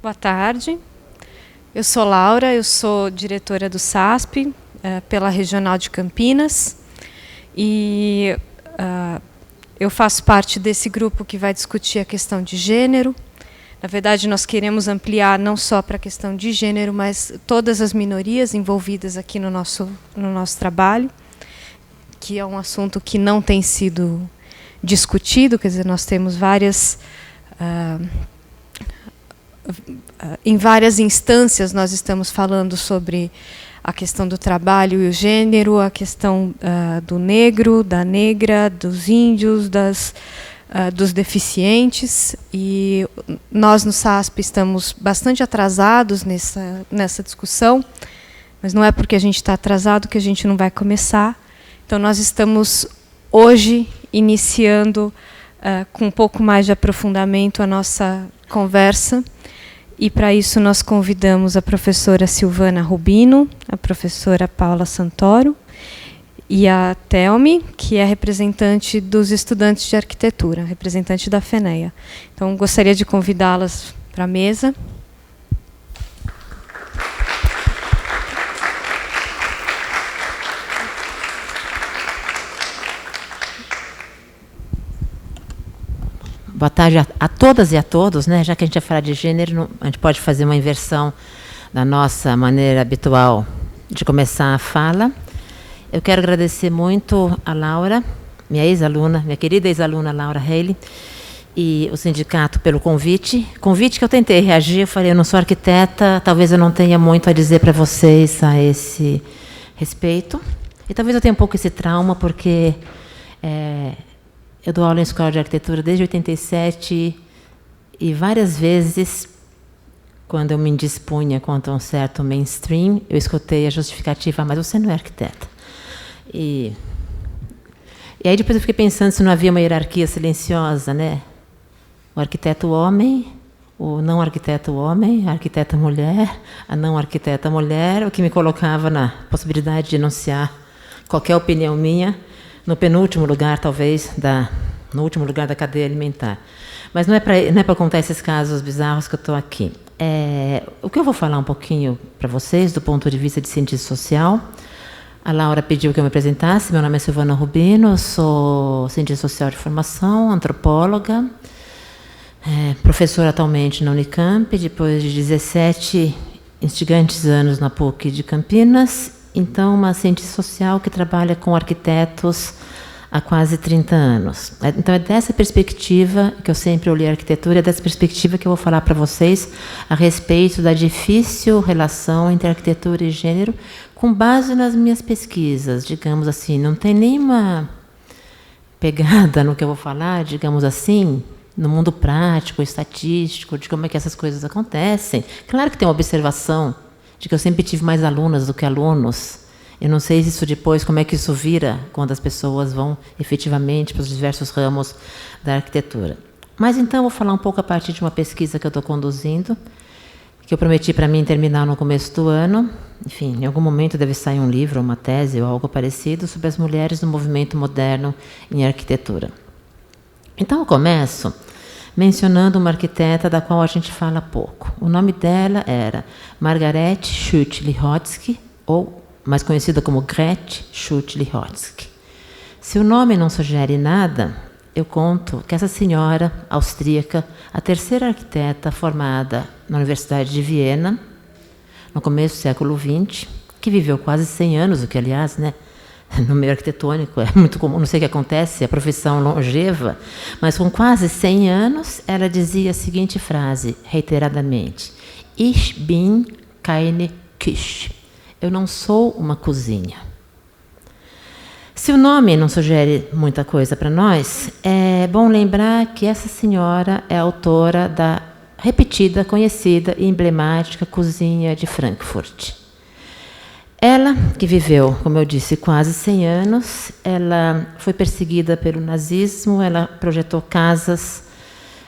Boa tarde. Eu sou Laura, eu sou diretora do SASP, pela Regional de Campinas, e eu faço parte desse grupo que vai discutir a questão de gênero. Na verdade, nós queremos ampliar não só para a questão de gênero, mas todas as minorias envolvidas aqui no nosso trabalho, que é um assunto que não tem sido discutido, quer dizer, nós temos em várias instâncias nós estamos falando sobre a questão do trabalho e o gênero, a questão do negro, da negra, dos índios, dos deficientes, e nós no SASP estamos bastante atrasados nessa discussão, mas não é porque a gente está atrasado que a gente não vai começar. Então nós estamos hoje iniciando com um pouco mais de aprofundamento a nossa conversa. E, para isso, nós convidamos a professora Silvana Rubino, a professora Paula Santoro e a Thelmi, que é representante dos estudantes de arquitetura, representante da FENEA. Então, gostaria de convidá-las para a mesa. Boa tarde a todas e a todos, né? Já que a gente vai falar de gênero, a gente pode fazer uma inversão da nossa maneira habitual de começar a fala. Eu quero agradecer muito a Laura, minha ex-aluna, minha querida ex-aluna Laura Haley, e o sindicato pelo convite. Convite que eu tentei reagir, eu falei, eu não sou arquiteta, talvez eu não tenha muito a dizer para vocês a esse respeito. E talvez eu tenha um pouco esse trauma, porque eu dou aula em escola de arquitetura desde 87 e várias vezes, quando eu me indispunha contra um certo mainstream, eu escutei a justificativa, mas você não é arquiteta. E aí depois eu fiquei pensando se não havia uma hierarquia silenciosa, né? O arquiteto homem, o não arquiteto homem, a arquiteta mulher, a não arquiteta mulher, o que me colocava na possibilidade de enunciar qualquer opinião minha, no penúltimo lugar, talvez, no último lugar da cadeia alimentar. Mas não é para contar esses casos bizarros que eu estou aqui. O que eu vou falar um pouquinho para vocês, do ponto de vista de cientista social. A Laura pediu que eu me apresentasse. Meu nome é Silvana Rubino, eu sou cientista social de formação, antropóloga, professora atualmente na Unicamp, depois de 17 instigantes anos na PUC de Campinas. Então, uma cientista social que trabalha com arquitetos há quase 30 anos. Então, é dessa perspectiva que eu sempre olhei a arquitetura, é dessa perspectiva que eu vou falar para vocês a respeito da difícil relação entre arquitetura e gênero, com base nas minhas pesquisas, digamos assim. Não tem nenhuma pegada no que eu vou falar, digamos assim, no mundo prático, estatístico, de como é que essas coisas acontecem. Claro que tem uma observação de que eu sempre tive mais alunas do que alunos. Eu não sei se isso depois, como é que isso vira quando as pessoas vão efetivamente para os diversos ramos da arquitetura. Mas então eu vou falar um pouco a partir de uma pesquisa que eu estou conduzindo, que eu prometi para mim terminar no começo do ano. Enfim, em algum momento deve sair um livro, uma tese ou algo parecido sobre as mulheres no movimento moderno em arquitetura. Então eu começo mencionando uma arquiteta da qual a gente fala pouco. O nome dela era Margaret Schutt-Lihotzky, ou mais conhecida como Gretchen Schutt-Lihotzky. Se o nome não sugere nada, eu conto que essa senhora austríaca, a terceira arquiteta formada na Universidade de Viena, no começo do século XX, que viveu quase 100 anos, o que, aliás, né, no meio arquitetônico é muito comum, não sei o que acontece, a profissão longeva, mas com quase 100 anos, ela dizia a seguinte frase, reiteradamente: Ich bin keine Küche. Eu não sou uma cozinha. Se o nome não sugere muita coisa para nós, é bom lembrar que essa senhora é autora da repetida, conhecida e emblemática Cozinha de Frankfurt. Ela, que viveu, como eu disse, quase 100 anos, ela foi perseguida pelo nazismo, ela projetou casas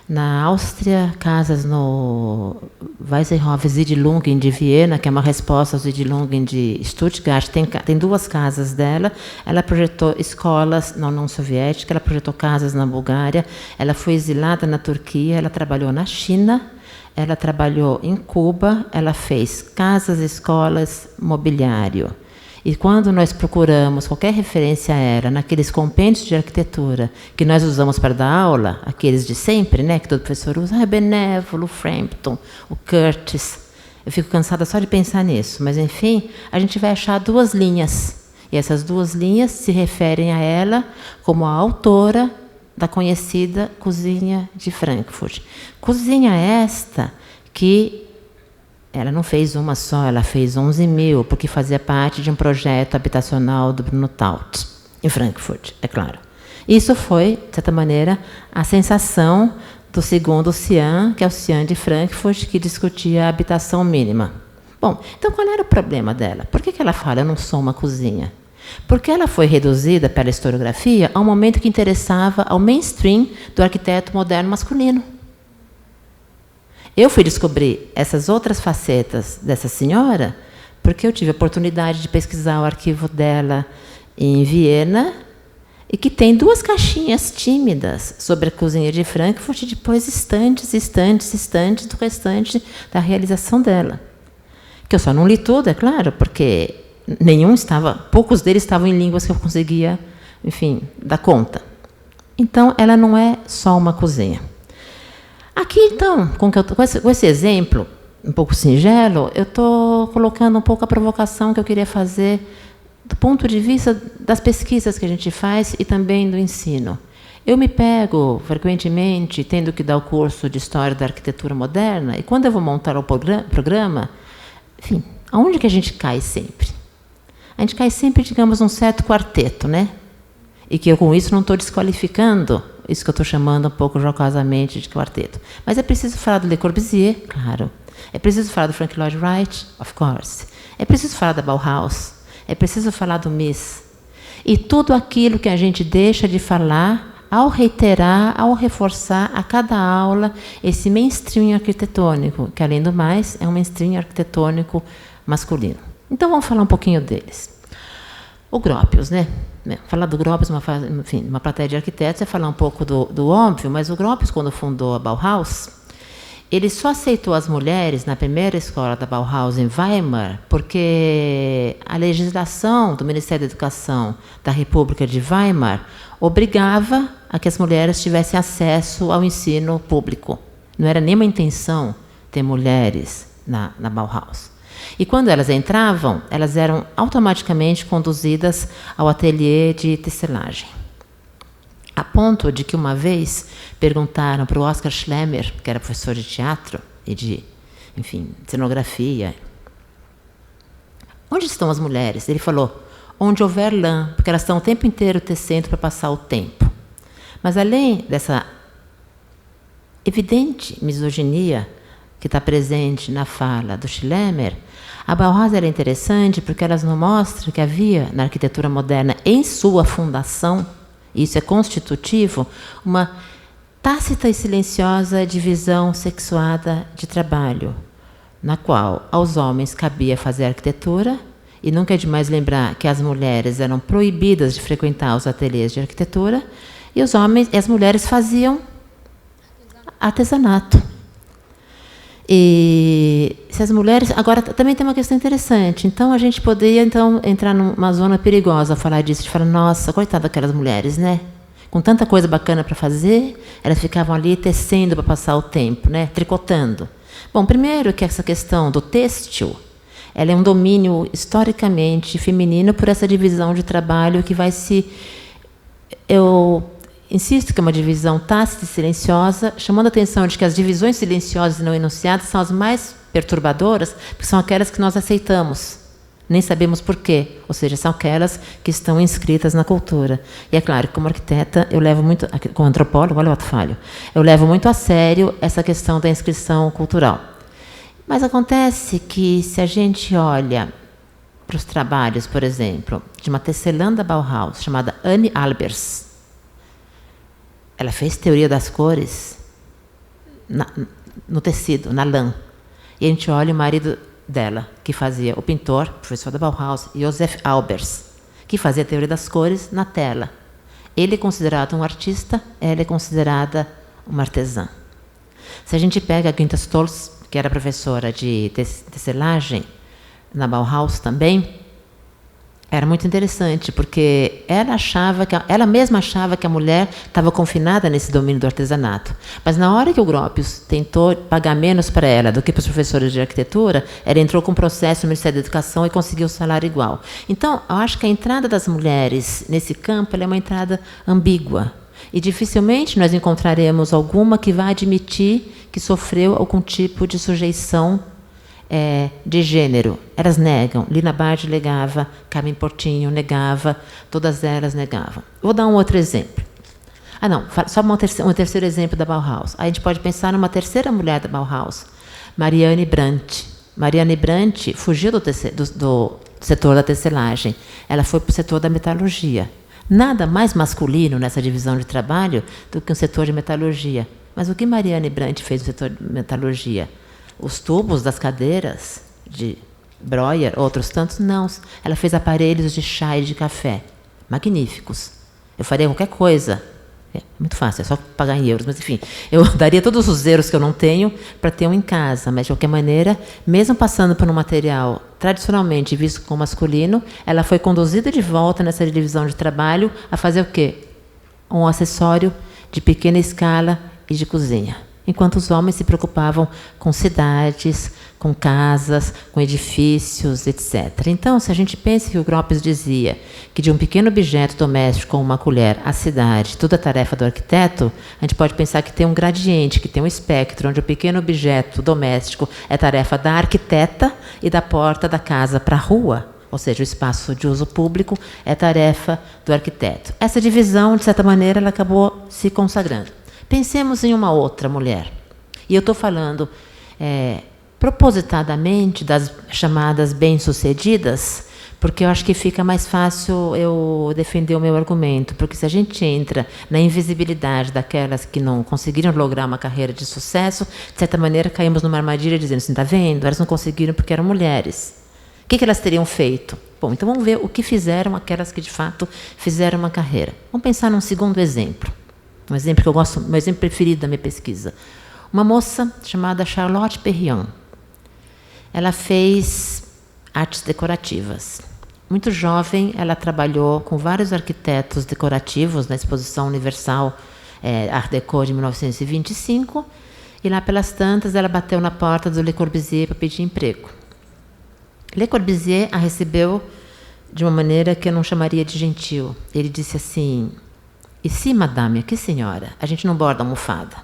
na Áustria, casas no Weissenhof Siedlungen de Viena, que é uma resposta ao Siedlungen de Stuttgart. Tem duas casas dela. Ela projetou escolas na União Soviética, ela projetou casas na Bulgária, ela foi exilada na Turquia, ela trabalhou na China, ela trabalhou em Cuba, ela fez casas, escolas, mobiliário. E quando nós procuramos qualquer referência a ela, naqueles compêndios de arquitetura que nós usamos para dar aula, aqueles de sempre, né, que todo professor usa, Benévolo, o Frampton, o Curtis, eu fico cansada só de pensar nisso, mas, enfim, a gente vai achar 2 linhas. E essas 2 linhas se referem a ela como a autora da conhecida Cozinha de Frankfurt. Cozinha esta que ela não fez uma só, ela fez 11.000, porque fazia parte de um projeto habitacional do Bruno Taut, em Frankfurt, é claro. Isso foi, de certa maneira, a sensação do segundo Cian, que é o Cian de Frankfurt, que discutia a habitação mínima. Bom, então qual era o problema dela? Por que ela fala, eu não sou uma cozinha? Porque ela foi reduzida pela historiografia a um momento que interessava ao mainstream do arquiteto moderno masculino. Eu fui descobrir essas outras facetas dessa senhora porque eu tive a oportunidade de pesquisar o arquivo dela em Viena e que tem 2 caixinhas tímidas sobre a cozinha de Frankfurt e depois estantes do restante da realização dela. Que eu só não li tudo, é claro, porque poucos deles estavam em línguas que eu conseguia, enfim, dar conta. Então, ela não é só uma cozinha. Aqui, então, com esse exemplo, um pouco singelo, eu estou colocando um pouco a provocação que eu queria fazer do ponto de vista das pesquisas que a gente faz e também do ensino. Eu me pego, frequentemente, tendo que dar o curso de História da Arquitetura Moderna, e quando eu vou montar o programa, enfim, aonde que a gente cai sempre? A gente cai sempre, digamos, num certo quarteto, né? E que eu, com isso, não estou desqualificando isso que eu estou chamando um pouco jocosamente de quarteto. Mas é preciso falar do Le Corbusier, claro. É preciso falar do Frank Lloyd Wright, of course. É preciso falar da Bauhaus. É preciso falar do Mies. E tudo aquilo que a gente deixa de falar ao reiterar, ao reforçar a cada aula esse mainstream arquitetônico, que, além do mais, é um mainstream arquitetônico masculino. Então, vamos falar um pouquinho deles. O Gropius, né? Falar do Gropius, enfim, uma plateia de arquitetos, é falar um pouco do óbvio, mas o Gropius, quando fundou a Bauhaus, ele só aceitou as mulheres na primeira escola da Bauhaus, em Weimar, porque a legislação do Ministério da Educação da República de Weimar obrigava a que as mulheres tivessem acesso ao ensino público. Não era nenhuma intenção ter mulheres na Bauhaus. E quando elas entravam, elas eram automaticamente conduzidas ao ateliê de tecelagem. A ponto de que uma vez perguntaram para o Oscar Schlemmer, que era professor de teatro e de, enfim, cenografia, onde estão as mulheres? Ele falou, onde houver lã, porque elas estão o tempo inteiro tecendo para passar o tempo. Mas além dessa evidente misoginia que está presente na fala do Schlemmer, a Bauhaus era interessante porque elas nos mostram que havia na arquitetura moderna, em sua fundação, isso é constitutivo, uma tácita e silenciosa divisão sexuada de trabalho, na qual aos homens cabia fazer arquitetura, e nunca é demais lembrar que as mulheres eram proibidas de frequentar os ateliês de arquitetura, e os homens e as mulheres faziam artesanato. E se as mulheres... Agora, também tem uma questão interessante. Então, a gente poderia entrar numa zona perigosa, falar disso, de falar, nossa, coitada daquelas mulheres, né? Com tanta coisa bacana para fazer, elas ficavam ali tecendo para passar o tempo, né? Tricotando. Bom, primeiro que essa questão do têxtil, ela é um domínio historicamente feminino por essa divisão de trabalho que vai se... Eu insisto que é uma divisão tácita e silenciosa, chamando a atenção de que as divisões silenciosas e não enunciadas são as mais perturbadoras, porque são aquelas que nós aceitamos, nem sabemos por quê, ou seja, são aquelas que estão inscritas na cultura. E é claro que, como arquiteta, eu levo muito, como antropólogo, olha o outro falho, eu levo muito a sério essa questão da inscrição cultural. Mas acontece que, se a gente olha para os trabalhos, por exemplo, de uma tecelã da Bauhaus, chamada Anne Albers, ela fez teoria das cores no tecido, na lã. E a gente olha o marido dela, que fazia, o pintor, professor da Bauhaus, Josef Albers, que fazia a teoria das cores na tela. Ele é considerado um artista, ela é considerada uma artesã. Se a gente pega a Günther Stolz, que era professora de tecelagem na Bauhaus também, era muito interessante, porque ela mesma achava que a mulher estava confinada nesse domínio do artesanato. Mas na hora que o Gropius tentou pagar menos para ela do que para os professores de arquitetura, ela entrou com um processo no Ministério da Educação e conseguiu um salário igual. Então, eu acho que a entrada das mulheres nesse campo ela é uma entrada ambígua. E dificilmente nós encontraremos alguma que vá admitir que sofreu algum tipo de sujeição de gênero. Elas negam. Lina Bard negava, Carmen Portinho negava, todas elas negavam. Vou dar um outro exemplo. Só um terceiro exemplo da Bauhaus. A gente pode pensar numa terceira mulher da Bauhaus, Marianne Brandt. Marianne Brandt fugiu do setor da tecelagem. Ela foi para o setor da metalurgia. Nada mais masculino nessa divisão de trabalho do que um setor de metalurgia. Mas o que Marianne Brandt fez no setor de metalurgia? Os tubos das cadeiras de Breuer, outros tantos, não. Ela fez aparelhos de chá e de café. Magníficos. Eu faria qualquer coisa. É muito fácil, é só pagar em euros. Mas, enfim, eu daria todos os euros que eu não tenho para ter um em casa. Mas, de qualquer maneira, mesmo passando por um material tradicionalmente visto como masculino, ela foi conduzida de volta nessa divisão de trabalho a fazer o quê? Um acessório de pequena escala e de cozinha. Enquanto os homens se preocupavam com cidades, com casas, com edifícios, etc. Então, se a gente pensa que o Gropius dizia que de um pequeno objeto doméstico como uma colher à cidade, tudo é tarefa do arquiteto, a gente pode pensar que tem um gradiente, que tem um espectro, onde o pequeno objeto doméstico é tarefa da arquiteta e da porta da casa para a rua, ou seja, o espaço de uso público é tarefa do arquiteto. Essa divisão, de certa maneira, ela acabou se consagrando. Pensemos em uma outra mulher. E eu estou falando propositadamente das chamadas bem-sucedidas, porque eu acho que fica mais fácil eu defender o meu argumento. Porque se a gente entra na invisibilidade daquelas que não conseguiram lograr uma carreira de sucesso, de certa maneira caímos numa armadilha dizendo assim, está vendo? Elas não conseguiram porque eram mulheres. O que elas teriam feito? Bom, então vamos ver o que fizeram aquelas que de fato fizeram uma carreira. Vamos pensar num segundo exemplo. Um exemplo que eu gosto, meu exemplo preferido da minha pesquisa. Uma moça chamada Charlotte Perriand. Ela fez artes decorativas. Muito jovem, ela trabalhou com vários arquitetos decorativos na Exposição Universal Art Deco de 1925, e lá pelas tantas ela bateu na porta do Le Corbusier para pedir emprego. Le Corbusier a recebeu de uma maneira que eu não chamaria de gentil. Ele disse assim: "E se, madame, que senhora, a gente não borda almofada?"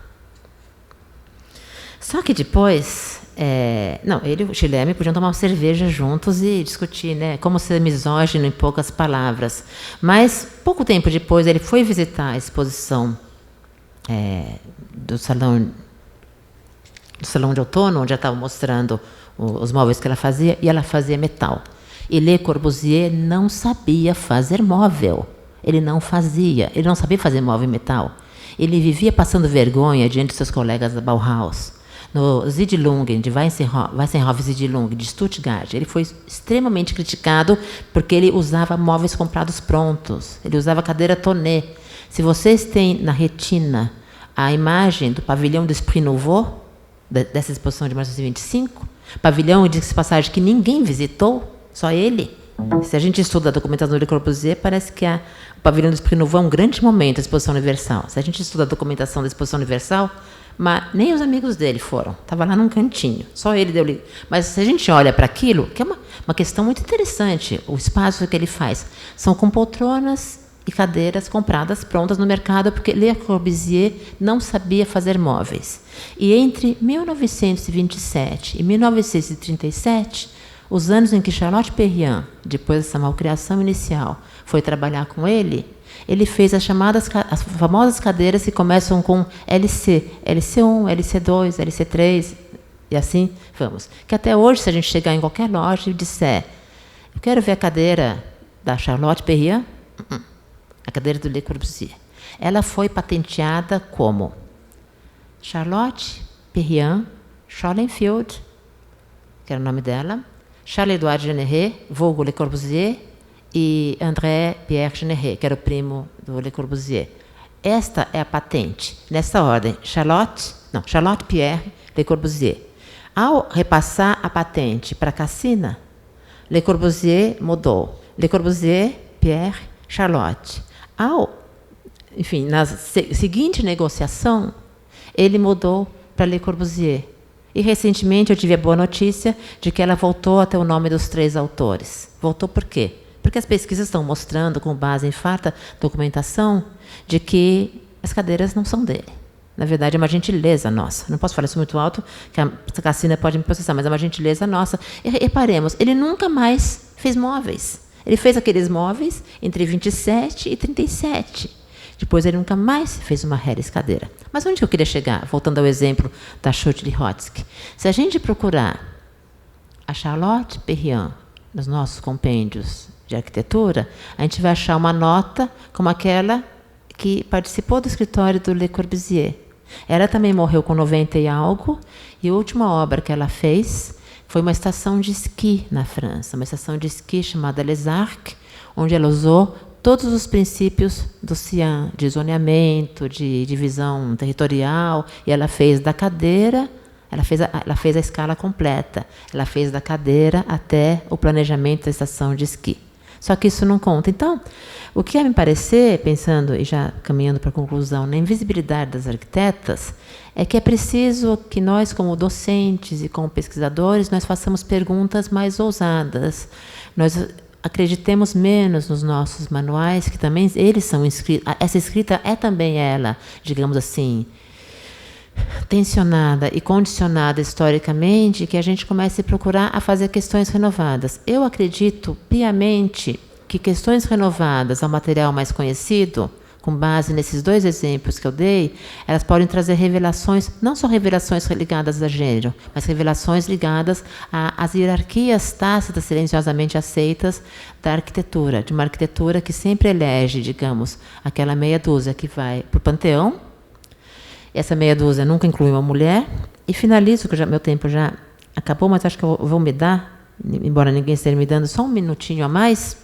Só que depois, ele e o Guilherme podiam tomar uma cerveja juntos e discutir, né, como ser misógino em poucas palavras. Mas, pouco tempo depois, ele foi visitar a exposição do salão de outono, onde ela estava mostrando os móveis que ela fazia, e ela fazia metal. E Le Corbusier não sabia fazer móvel. Ele não sabia fazer móvel em metal. Ele vivia passando vergonha diante de seus colegas da Bauhaus. No Siedlungen, de Weissenhof Siedlungen, de Stuttgart, ele foi extremamente criticado porque ele usava móveis comprados prontos. Ele usava cadeira tonê. Se vocês têm na retina a imagem do pavilhão do Esprit Nouveau, dessa exposição de 1925, pavilhão, diz-se passagem, que ninguém visitou, só ele. Se a gente estuda a documentação do Le Corbusier, parece que o pavilhão do Esprit Nouveau é um grande momento da Exposição Universal. Se a gente estuda a documentação da Exposição Universal, mas nem os amigos dele foram. Estava lá num cantinho, só ele deu. Mas se a gente olha para aquilo, que é uma questão muito interessante, o espaço que ele faz são com poltronas e cadeiras compradas prontas no mercado, porque Le Corbusier não sabia fazer móveis. E entre 1927 e 1937, os anos em que Charlotte Perriand, depois dessa malcriação inicial, foi trabalhar com ele fez as famosas cadeiras que começam com LC, LC1, LC2, LC3, e assim vamos. Que até hoje, se a gente chegar em qualquer loja e disser, eu quero ver a cadeira da Charlotte Perriand, a cadeira do Le Corbusier, ela foi patenteada como Charlotte Perriand Schoenfeld, que era o nome dela, Charles-Édouard Jeanneret, vulgo Le Corbusier, e André Pierre Jeanneret, que era o primo do Le Corbusier. Esta é a patente, nessa ordem. Charlotte Pierre Le Corbusier. Ao repassar a patente para Cassina, Le Corbusier mudou. Le Corbusier, Pierre, Charlotte. Enfim, na seguinte negociação, ele mudou para Le Corbusier. E, recentemente, eu tive a boa notícia de que ela voltou a ter o nome dos 3 autores. Voltou por quê? Porque as pesquisas estão mostrando, com base em farta documentação, de que as cadeiras não são dele. Na verdade, é uma gentileza nossa. Não posso falar isso muito alto, que a Cassina pode me processar, mas é uma gentileza nossa. E reparemos, ele nunca mais fez móveis. Ele fez aqueles móveis entre 27 e 37. Depois, ele nunca mais fez uma Harris cadeira. Mas onde eu queria chegar? Voltando ao exemplo da Schultz-Lihotzky. Se a gente procurar a Charlotte Perriand nos nossos compêndios de arquitetura, a gente vai achar uma nota como aquela que participou do escritório do Le Corbusier. Ela também morreu com 90 e algo, e a última obra que ela fez foi uma estação de esqui na França, uma estação de esqui chamada Les Arcs, onde ela usou todos os princípios do CIAM, de zoneamento, de divisão territorial, e ela fez da cadeira, ela fez a escala completa, ela fez da cadeira até o planejamento da estação de esqui. Só que isso não conta. Então, o que me parecer, pensando e já caminhando para a conclusão, na invisibilidade das arquitetas, é que é preciso que nós, como docentes e como pesquisadores, nós façamos perguntas mais ousadas. Nós acreditemos menos nos nossos manuais, que também eles são escritos. Essa escrita é também ela, digamos assim, tensionada e condicionada historicamente, que a gente comece a procurar a fazer questões renovadas. Eu acredito piamente que questões renovadas ao material mais conhecido, com base nesses 2 exemplos que eu dei, elas podem trazer revelações, não só revelações ligadas a gênero, mas revelações ligadas às hierarquias tácitas, silenciosamente aceitas da arquitetura, de uma arquitetura que sempre elege, digamos, aquela meia dúzia que vai para o panteão. Essa meia dúzia nunca inclui uma mulher. E finalizo, que meu tempo já acabou, mas acho que eu vou me dar, embora ninguém esteja me dando só um minutinho a mais,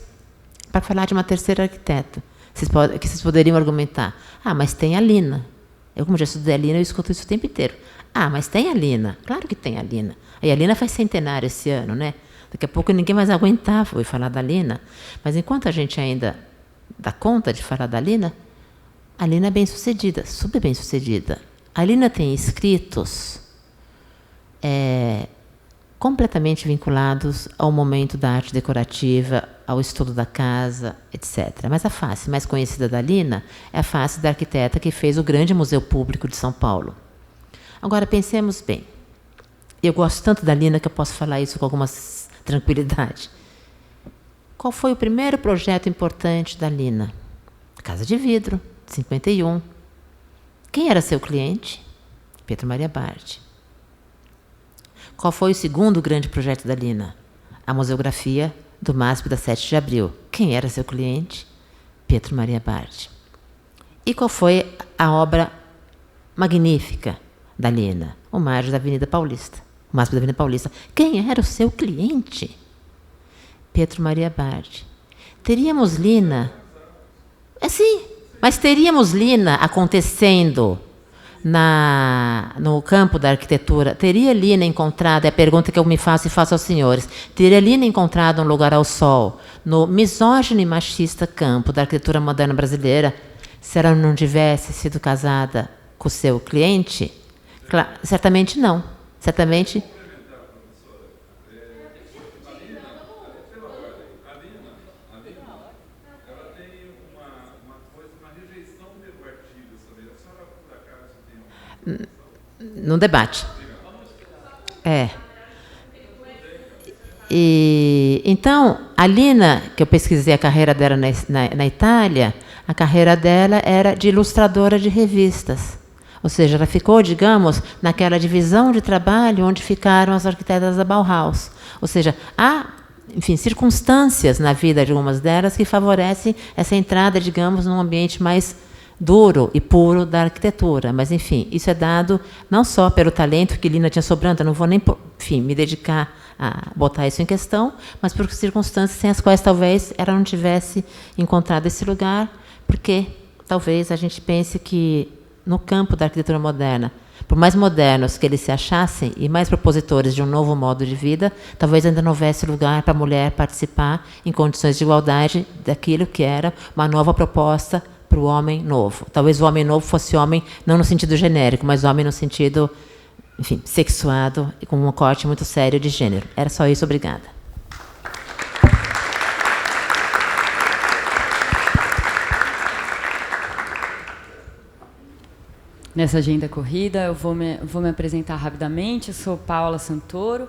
para falar de uma terceira arquiteta. Que vocês poderiam argumentar. Mas tem a Lina. Eu, como já estudei a Lina, eu escuto isso o tempo inteiro. Mas tem a Lina. Claro que tem a Lina. E a Lina faz centenário esse ano, né? Daqui a pouco ninguém mais aguentava ouvir falar da Lina. Mas enquanto a gente ainda dá conta de falar da Lina, a Lina é bem-sucedida, super bem-sucedida. A Lina tem escritos completamente vinculados ao momento da arte decorativa, ao estudo da casa, etc. Mas a face mais conhecida da Lina é a face da arquiteta que fez o grande Museu Público de São Paulo. Agora, pensemos bem. Eu gosto tanto da Lina que eu posso falar isso com alguma tranquilidade. Qual foi o primeiro projeto importante da Lina? A Casa de Vidro, 51. Quem era seu cliente? Pietro Maria Bardi. Qual foi o segundo grande projeto da Lina? A museografia do MASP da 7 de abril. Quem era seu cliente? Pietro Maria Bardi. E qual foi a obra magnífica da Lina? O MASP da Avenida Paulista. O MASP da Avenida Paulista. Quem era o seu cliente? Pietro Maria Bardi. Teríamos Lina... sim, mas teríamos Lina acontecendo no campo da arquitetura. Teria Lina encontrado, é a pergunta que eu me faço e faço aos senhores, teria Lina encontrado um lugar ao sol no misógino e machista campo da arquitetura moderna brasileira se ela não tivesse sido casada com o seu cliente? Claro, certamente não. Certamente... no debate. Então, a Lina, que eu pesquisei a carreira dela na Itália, a carreira dela era de ilustradora de revistas. Ou seja, ela ficou, digamos, naquela divisão de trabalho onde ficaram as arquitetas da Bauhaus. Ou seja, há, enfim, circunstâncias na vida de algumas delas que favorecem essa entrada, digamos, num ambiente mais duro e puro da arquitetura. Mas, enfim, isso é dado não só pelo talento que Lina tinha sobrando, eu não vou nem, enfim, me dedicar a botar isso em questão, mas por circunstâncias sem as quais talvez ela não tivesse encontrado esse lugar, porque talvez a gente pense que no campo da arquitetura moderna, Por mais modernos que eles se achassem e mais propositores de um novo modo de vida, talvez ainda não houvesse lugar para a mulher participar em condições de igualdade daquilo que era uma nova proposta para o homem novo. Talvez o homem novo fosse homem não no sentido genérico, mas homem no sentido, enfim, sexuado e com um corte muito sério de gênero. Era só isso, obrigada. Nessa agenda corrida, eu vou me apresentar rapidamente. Eu sou Paula Santoro,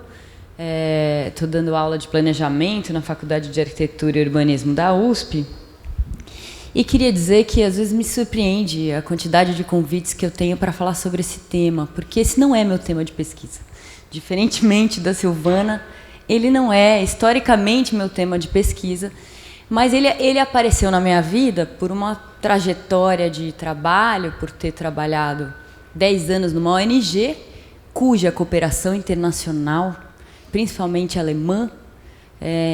estou dando aula de planejamento na Faculdade de Arquitetura e Urbanismo da USP. E queria dizer que, às vezes, me surpreende a quantidade de convites que eu tenho para falar sobre esse tema, porque esse não é meu tema de pesquisa. Diferentemente da Silvana, ele não é, historicamente, meu tema de pesquisa, mas ele apareceu na minha vida por uma trajetória de trabalho, por ter trabalhado 10 anos numa ONG, cuja cooperação internacional, principalmente alemã,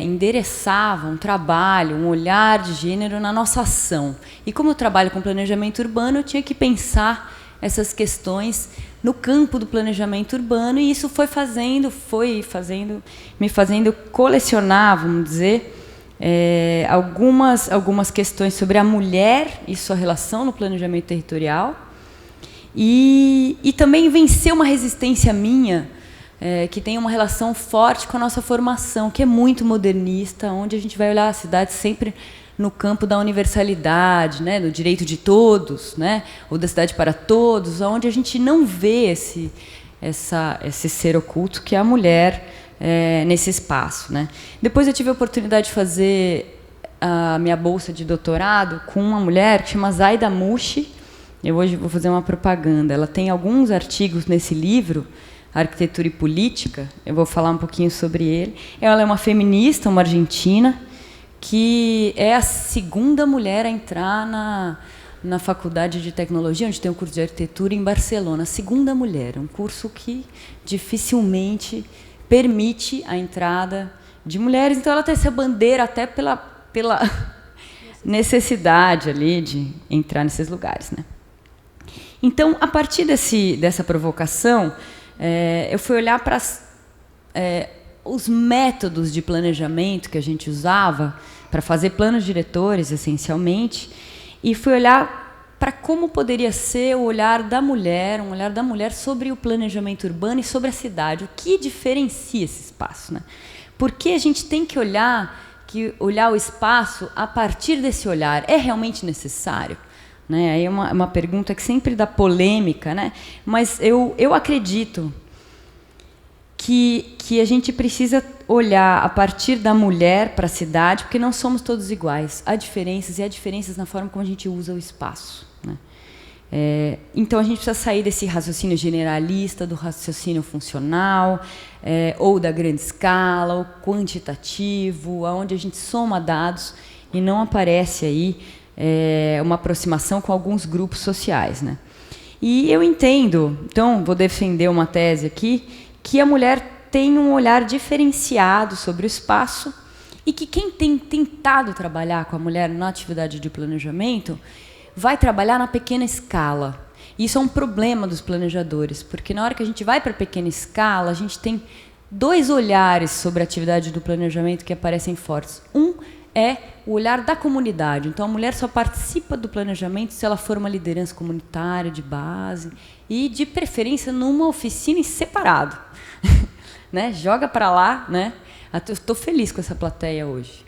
endereçava um trabalho, um olhar de gênero na nossa ação. E como eu trabalho com planejamento urbano, eu tinha que pensar essas questões no campo do planejamento urbano, e isso me fazendo colecionar, vamos dizer, algumas questões sobre a mulher e sua relação no planejamento territorial, e também vencer uma resistência minha, que tem uma relação forte com a nossa formação, que é muito modernista, onde a gente vai olhar a cidade sempre no campo da universalidade, né, do direito de todos, né, ou da cidade para todos, onde a gente não vê esse ser oculto que é a mulher nesse espaço, né. Depois eu tive a oportunidade de fazer a minha bolsa de doutorado com uma mulher que chama Zaida Mushi. Eu hoje vou fazer uma propaganda. Ela tem alguns artigos nesse livro, Arquitetura e Política. Eu vou falar um pouquinho sobre ele. Ela é uma feminista, uma argentina, que é a segunda mulher a entrar na Faculdade de Tecnologia, onde tem um curso de arquitetura em Barcelona. A segunda mulher, um curso que dificilmente permite a entrada de mulheres. Então, ela tem essa bandeira até pela necessidade ali de entrar nesses lugares, né? Então, a partir dessa provocação, eu fui olhar para os métodos de planejamento que a gente usava para fazer planos diretores, essencialmente, e fui olhar para como poderia ser o olhar da mulher, um olhar da mulher sobre o planejamento urbano e sobre a cidade, o que diferencia esse espaço, né? Porque a gente tem que olhar o espaço a partir desse olhar. É realmente necessário? Né? Aí é uma pergunta que sempre dá polêmica, né? Mas eu acredito que a gente precisa olhar a partir da mulher para a cidade, porque não somos todos iguais. Há diferenças, e há diferenças na forma como a gente usa o espaço, né? Então, a gente precisa sair desse raciocínio generalista, do raciocínio funcional, ou da grande escala, ou quantitativo, onde a gente soma dados e não aparece aí uma aproximação com alguns grupos sociais, né? E eu entendo, então, vou defender uma tese aqui, que a mulher tem um olhar diferenciado sobre o espaço e que quem tem tentado trabalhar com a mulher na atividade de planejamento vai trabalhar na pequena escala. Isso é um problema dos planejadores, porque na hora que a gente vai para a pequena escala, a gente tem dois olhares sobre a atividade do planejamento que aparecem fortes. Um é o olhar da comunidade. Então, a mulher só participa do planejamento se ela for uma liderança comunitária de base e, de preferência, numa oficina em separado. Né? Joga para lá, né? Eu estou feliz com essa plateia hoje.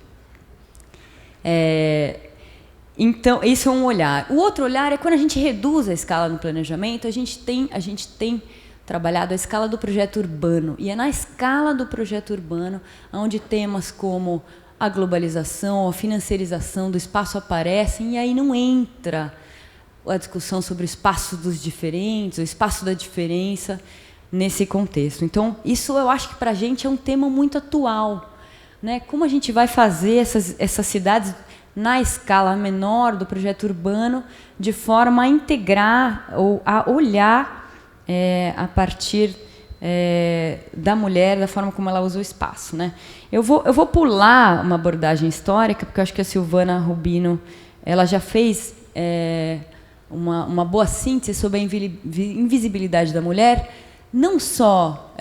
Então, isso é um olhar. O outro olhar é quando a gente reduz a escala no planejamento, a gente tem trabalhado a escala do projeto urbano. E é na escala do projeto urbano onde temas como a globalização, a financiarização do espaço aparecem, e aí não entra a discussão sobre o espaço dos diferentes, o espaço da diferença nesse contexto. Então, isso eu acho que para a gente é um tema muito atual, né? Como a gente vai fazer essas cidades na escala menor do projeto urbano de forma a integrar ou a olhar a partir da mulher, da forma como ela usa o espaço, né? Eu vou pular uma abordagem histórica, porque eu acho que a Silvana Rubino ela já fez uma boa síntese sobre a invisibilidade da mulher, não só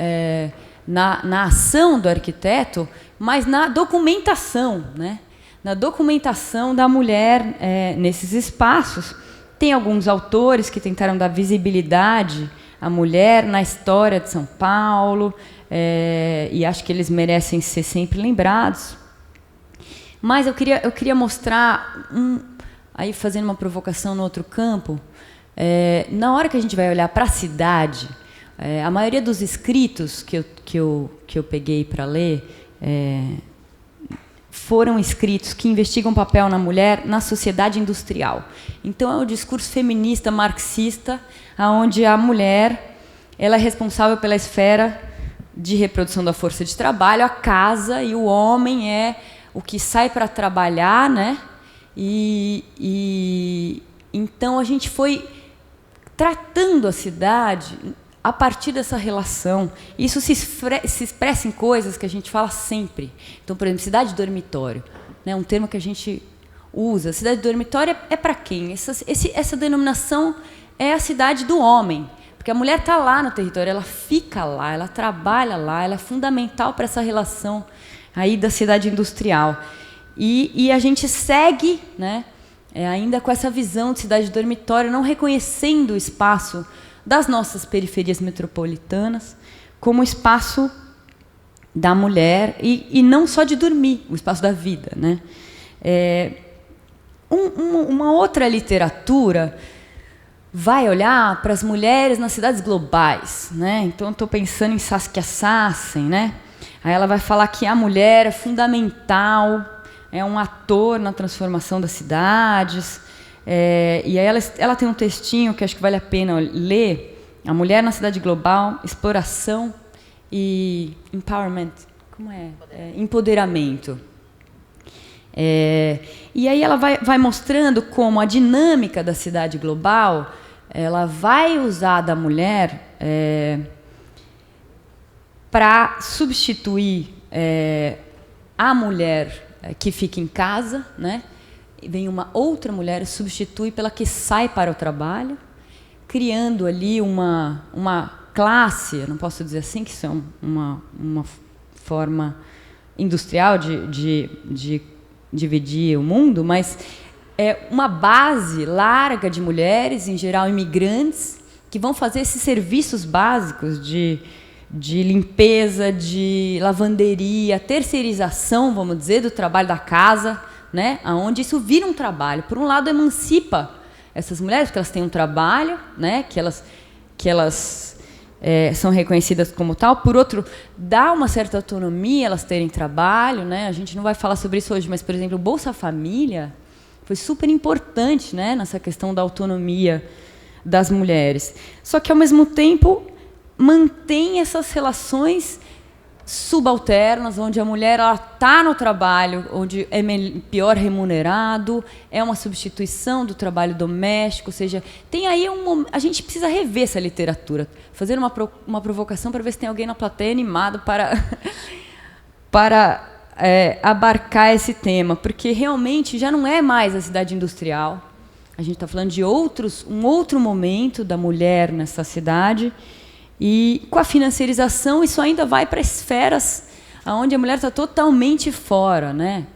na ação do arquiteto, mas na documentação, né? Na documentação da mulher nesses espaços. Tem alguns autores que tentaram dar visibilidade à mulher na história de São Paulo, e acho que eles merecem ser sempre lembrados. Mas eu queria mostrar, aí fazendo uma provocação no outro campo, na hora que a gente vai olhar para a cidade, a maioria dos escritos que eu peguei para ler foram escritos que investigam o papel na mulher na sociedade industrial. Então, é o discurso feminista marxista, onde a mulher ela é responsável pela esfera de reprodução da força de trabalho, a casa, e o homem é o que sai para trabalhar, né? Então a gente foi tratando a cidade a partir dessa relação. Isso se expressa em coisas que a gente fala sempre. Então, por exemplo, cidade dormitório, né? Um termo que a gente usa. Cidade dormitório é para quem? Essa denominação é a cidade do homem. Porque a mulher está lá no território, ela fica lá, ela trabalha lá, ela é fundamental para essa relação aí da cidade industrial. E a gente segue, né, ainda com essa visão de cidade dormitório, não reconhecendo o espaço das nossas periferias metropolitanas como espaço da mulher e não só de dormir, o espaço da vida, né? Uma outra literatura vai olhar para as mulheres nas cidades globais, né? Então, estou pensando em Saskia Sassen, né? Aí ela vai falar que a mulher é fundamental, é um ator na transformação das cidades. E aí ela tem um textinho que acho que vale a pena ler, A Mulher na Cidade Global, Exploração e Empowerment. Como é? Empoderamento. E aí ela vai mostrando como a dinâmica da cidade global ela vai usar da mulher para substituir a mulher que fica em casa, né? E vem uma outra mulher e substitui pela que sai para o trabalho, criando ali uma classe, não posso dizer assim, que isso é uma forma industrial de dividir o mundo, mas é uma base larga de mulheres, em geral imigrantes, que vão fazer esses serviços básicos de limpeza, de lavanderia, terceirização, vamos dizer, do trabalho da casa, né? Onde isso vira um trabalho. Por um lado, emancipa essas mulheres, porque elas têm um trabalho, né? que elas são reconhecidas como tal. Por outro, dá uma certa autonomia elas terem trabalho, né? A gente não vai falar sobre isso hoje, mas, por exemplo, o Bolsa Família foi super importante, né? Nessa questão da autonomia das mulheres. Só que, ao mesmo tempo, mantém essas relações subalternas, onde a mulher está no trabalho, onde é pior remunerado, é uma substituição do trabalho doméstico, ou seja, tem aí a gente precisa rever essa literatura, fazer uma provocação para ver se tem alguém na plateia animado para abarcar esse tema, porque realmente já não é mais a cidade industrial, a gente está falando de um outro momento da mulher nessa cidade. E com a financiarização, isso ainda vai para esferas onde a mulher está totalmente fora, né?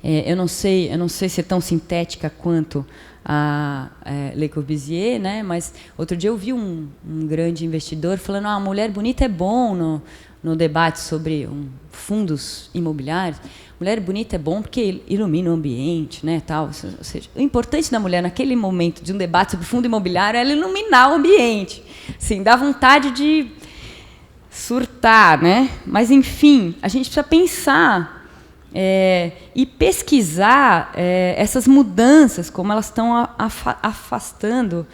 Eu não sei se é tão sintética quanto a Le Corbusier, né? Mas outro dia eu vi um grande investidor falando: a mulher bonita é bom no debate sobre fundos imobiliários. Mulher bonita é bom porque ilumina o ambiente, né, tal. Ou seja, o importante da mulher naquele momento de um debate sobre fundo imobiliário é ela iluminar o ambiente. Assim, dá vontade de surtar, né? Mas, enfim, a gente precisa pensar e pesquisar essas mudanças, como elas estão afastando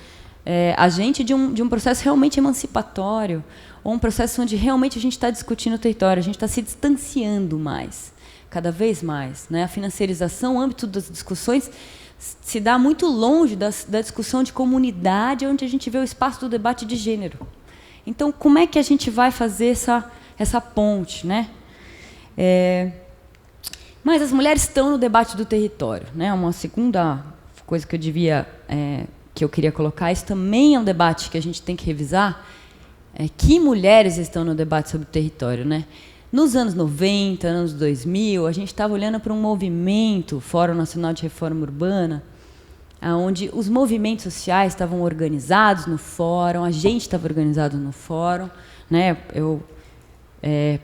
a gente de um processo realmente emancipatório, ou um processo onde realmente a gente está discutindo o território, a gente está se distanciando mais, cada vez mais, né? A financiarização, o âmbito das discussões, se dá muito longe da discussão de comunidade, onde a gente vê o espaço do debate de gênero. Então, como é que a gente vai fazer essa ponte, né? Mas as mulheres estão no debate do território, né? Uma segunda coisa que eu devia, que eu queria colocar, isso também é um debate que a gente tem que revisar, que mulheres estão no debate sobre o território, né? Nos anos 90, anos 2000, a gente estava olhando para um movimento, Fórum Nacional de Reforma Urbana, onde os movimentos sociais estavam organizados no fórum, a gente estava organizado no fórum, né? Eu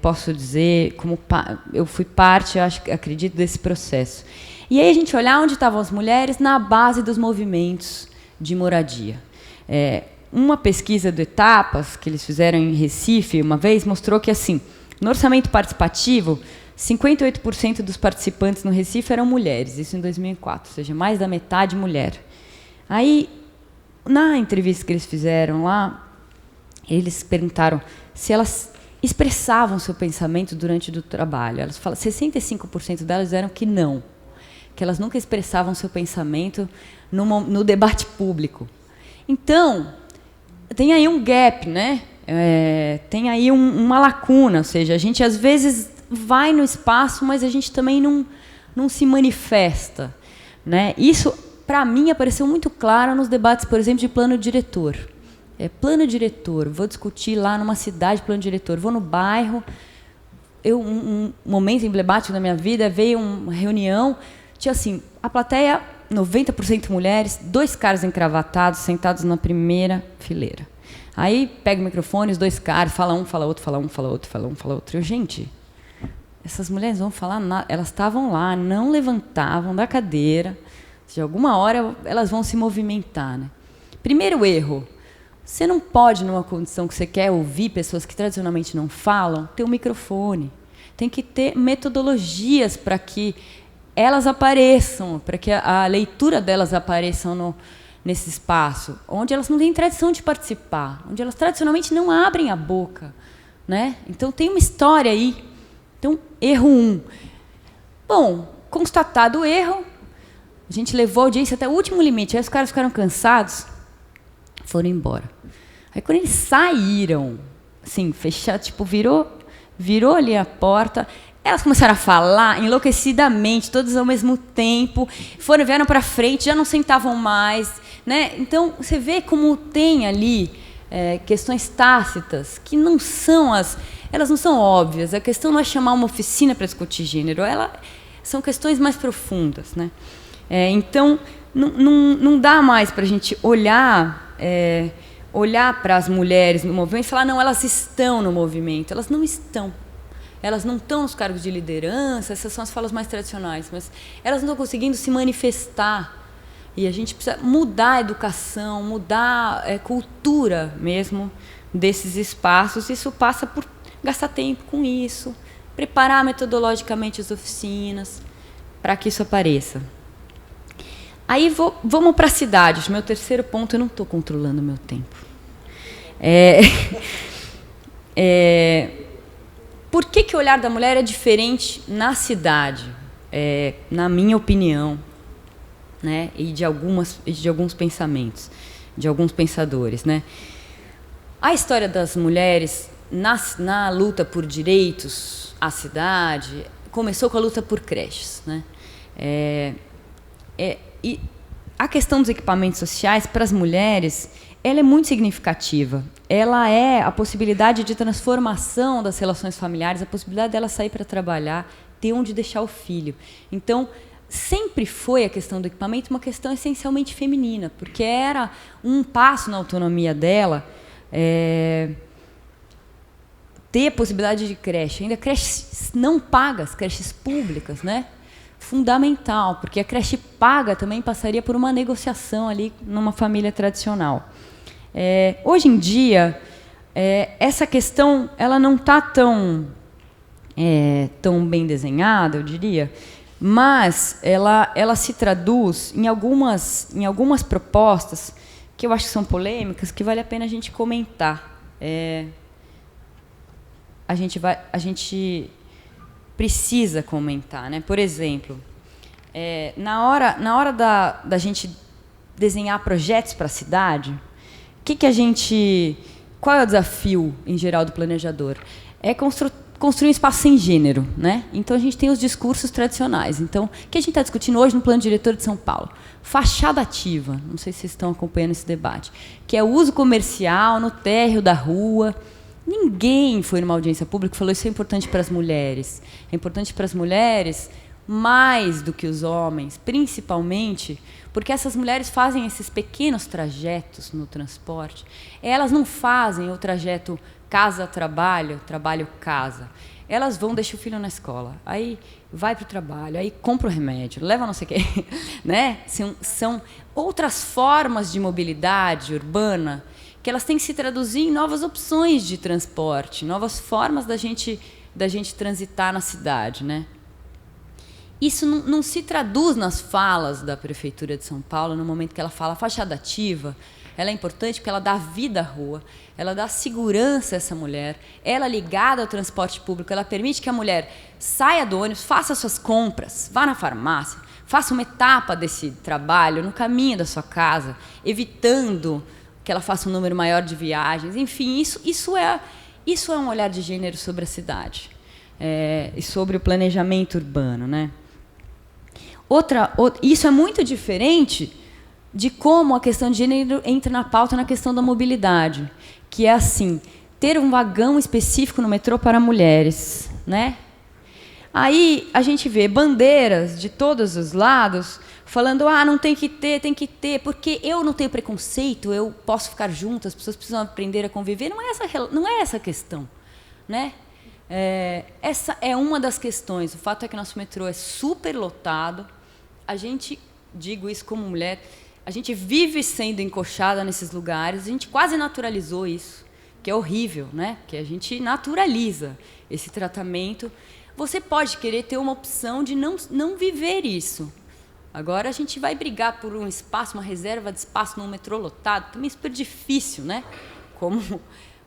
posso dizer, eu fui parte, acredito, desse processo. E aí a gente olhar onde estavam as mulheres na base dos movimentos de moradia. Uma pesquisa do Etapas, que eles fizeram em Recife uma vez, mostrou que, assim, no orçamento participativo, 58% dos participantes no Recife eram mulheres, isso em 2004, ou seja, mais da metade mulher. Aí, na entrevista que eles fizeram lá, eles perguntaram se elas expressavam seu pensamento durante o trabalho. Elas falam, 65% delas disseram que não, que elas nunca expressavam seu pensamento no debate público. Então, tem aí um gap, né? Tem aí uma lacuna, ou seja, a gente às vezes vai no espaço, mas a gente também não se manifesta, né? Isso, para mim, apareceu muito claro nos debates, por exemplo, de plano diretor. Plano diretor, vou discutir lá numa cidade plano diretor, vou no bairro. Um momento emblemático da minha vida, veio uma reunião, tinha assim, a plateia, 90% mulheres, 2 caras encravatados, sentados na primeira fileira. Aí pega o microfone, os 2 caras, fala um, fala outro, fala um, fala outro, fala um, fala outro. Eu, gente, essas mulheres vão falar nada, elas estavam lá, não levantavam da cadeira, de alguma hora elas vão se movimentar, né? Primeiro erro, você não pode, numa condição que você quer ouvir pessoas que tradicionalmente não falam, ter um microfone. Tem que ter metodologias para que elas apareçam, para que a leitura delas apareça nesse espaço, onde elas não têm tradição de participar, onde elas tradicionalmente não abrem a boca, né? Então, tem uma história aí. Então, erro 1. Bom, constatado o erro, a gente levou a audiência até o último limite. Aí os caras ficaram cansados, foram embora. Aí, quando eles saíram, assim, fechado, tipo, virou ali a porta, elas começaram a falar enlouquecidamente, todas ao mesmo tempo, vieram para frente, já não sentavam mais, né? Então, você vê como tem ali questões tácitas que não são elas não são óbvias. A questão não é chamar uma oficina para discutir gênero, são questões mais profundas, né? Então, não dá mais para a gente olhar para as mulheres no movimento e falar, não, elas estão no movimento. Elas não estão. Elas não estão nos cargos de liderança, essas são as falas mais tradicionais, mas elas não estão conseguindo se manifestar. E a gente precisa mudar a educação, mudar a cultura mesmo desses espaços. Isso passa por gastar tempo com isso, preparar metodologicamente as oficinas para que isso apareça. Aí vamos para a cidade. Meu terceiro ponto, eu não estou controlando o meu tempo. Por que o olhar da mulher é diferente na cidade? Na minha opinião, né? E de alguns pensamentos, de alguns pensadores, né? A história das mulheres na luta por direitos à cidade começou com a luta por creches, né? E a questão dos equipamentos sociais para as mulheres, ela é muito significativa. Ela é a possibilidade de transformação das relações familiares, a possibilidade dela sair para trabalhar, ter onde deixar o filho. Então, sempre foi a questão do equipamento uma questão essencialmente feminina, porque era um passo na autonomia dela ter a possibilidade de creche. Ainda creches não pagas, creches públicas, né? Fundamental, porque a creche paga também passaria por uma negociação ali numa família tradicional. Hoje em dia, essa questão ela não está tão bem desenhada, eu diria, mas ela se traduz em algumas propostas que eu acho que são polêmicas, que vale a pena a gente comentar. A gente precisa comentar, né? Por exemplo, na hora da gente desenhar projetos para a cidade, qual é o desafio em geral do planejador? É construir um espaço sem gênero, né? Então a gente tem os discursos tradicionais. Então, o que a gente está discutindo hoje no Plano Diretor de São Paulo? Fachada ativa, não sei se vocês estão acompanhando esse debate, que é o uso comercial no térreo da rua. Ninguém foi numa audiência pública e falou isso é importante para as mulheres. É importante para as mulheres mais do que os homens, principalmente porque essas mulheres fazem esses pequenos trajetos no transporte. Elas não fazem o trajeto casa-trabalho, trabalho-casa. Elas vão, deixam o filho na escola, aí vai para o trabalho, aí compra o remédio, leva não sei o quê. Né? São outras formas de mobilidade urbana que elas têm que se traduzir em novas opções de transporte, novas formas da gente transitar na cidade, né? Isso não se traduz nas falas da Prefeitura de São Paulo, no momento que ela fala fachada ativa. Ela é importante porque ela dá vida à rua, ela dá segurança a essa mulher, ela ligada ao transporte público, ela permite que a mulher saia do ônibus, faça suas compras, vá na farmácia, faça uma etapa desse trabalho no caminho da sua casa, evitando que ela faça um número maior de viagens. Enfim, isso é um olhar de gênero sobre a cidade e sobre o planejamento urbano, né? Isso é muito diferente de como a questão de gênero entra na pauta na questão da mobilidade, que é assim, ter um vagão específico no metrô para mulheres, né? Aí a gente vê bandeiras de todos os lados falando, não tem que ter, porque eu não tenho preconceito, eu posso ficar junto, as pessoas precisam aprender a conviver. Não é essa a questão, né? Essa é uma das questões. O fato é que nosso metrô é super lotado. A gente, digo isso como mulher, a gente vive sendo encoxada nesses lugares, a gente quase naturalizou isso, que é horrível, né? Que a gente naturaliza esse tratamento. Você pode querer ter uma opção de não viver isso. Agora a gente vai brigar por um espaço, uma reserva de espaço num metrô lotado, também é super difícil, né?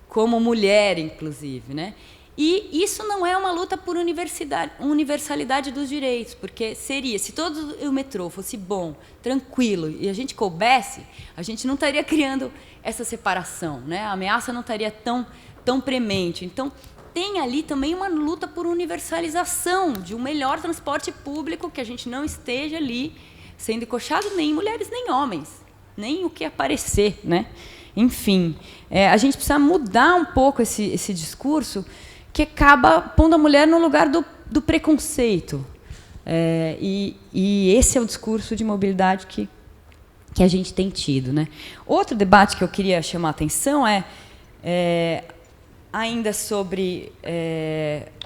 Como mulher, inclusive, né? E isso não é uma luta por universalidade dos direitos, porque se todo o metrô fosse bom, tranquilo, e a gente coubesse, a gente não estaria criando essa separação, né? A ameaça não estaria tão premente. Então, tem ali também uma luta por universalização de um melhor transporte público, que a gente não esteja ali sendo encoxado nem mulheres nem homens, nem o que aparecer, né? Enfim, a gente precisa mudar um pouco esse discurso que acaba pondo a mulher no lugar do preconceito. E esse é o discurso de mobilidade que a gente tem tido, né? Outro debate que eu queria chamar a atenção ainda sobre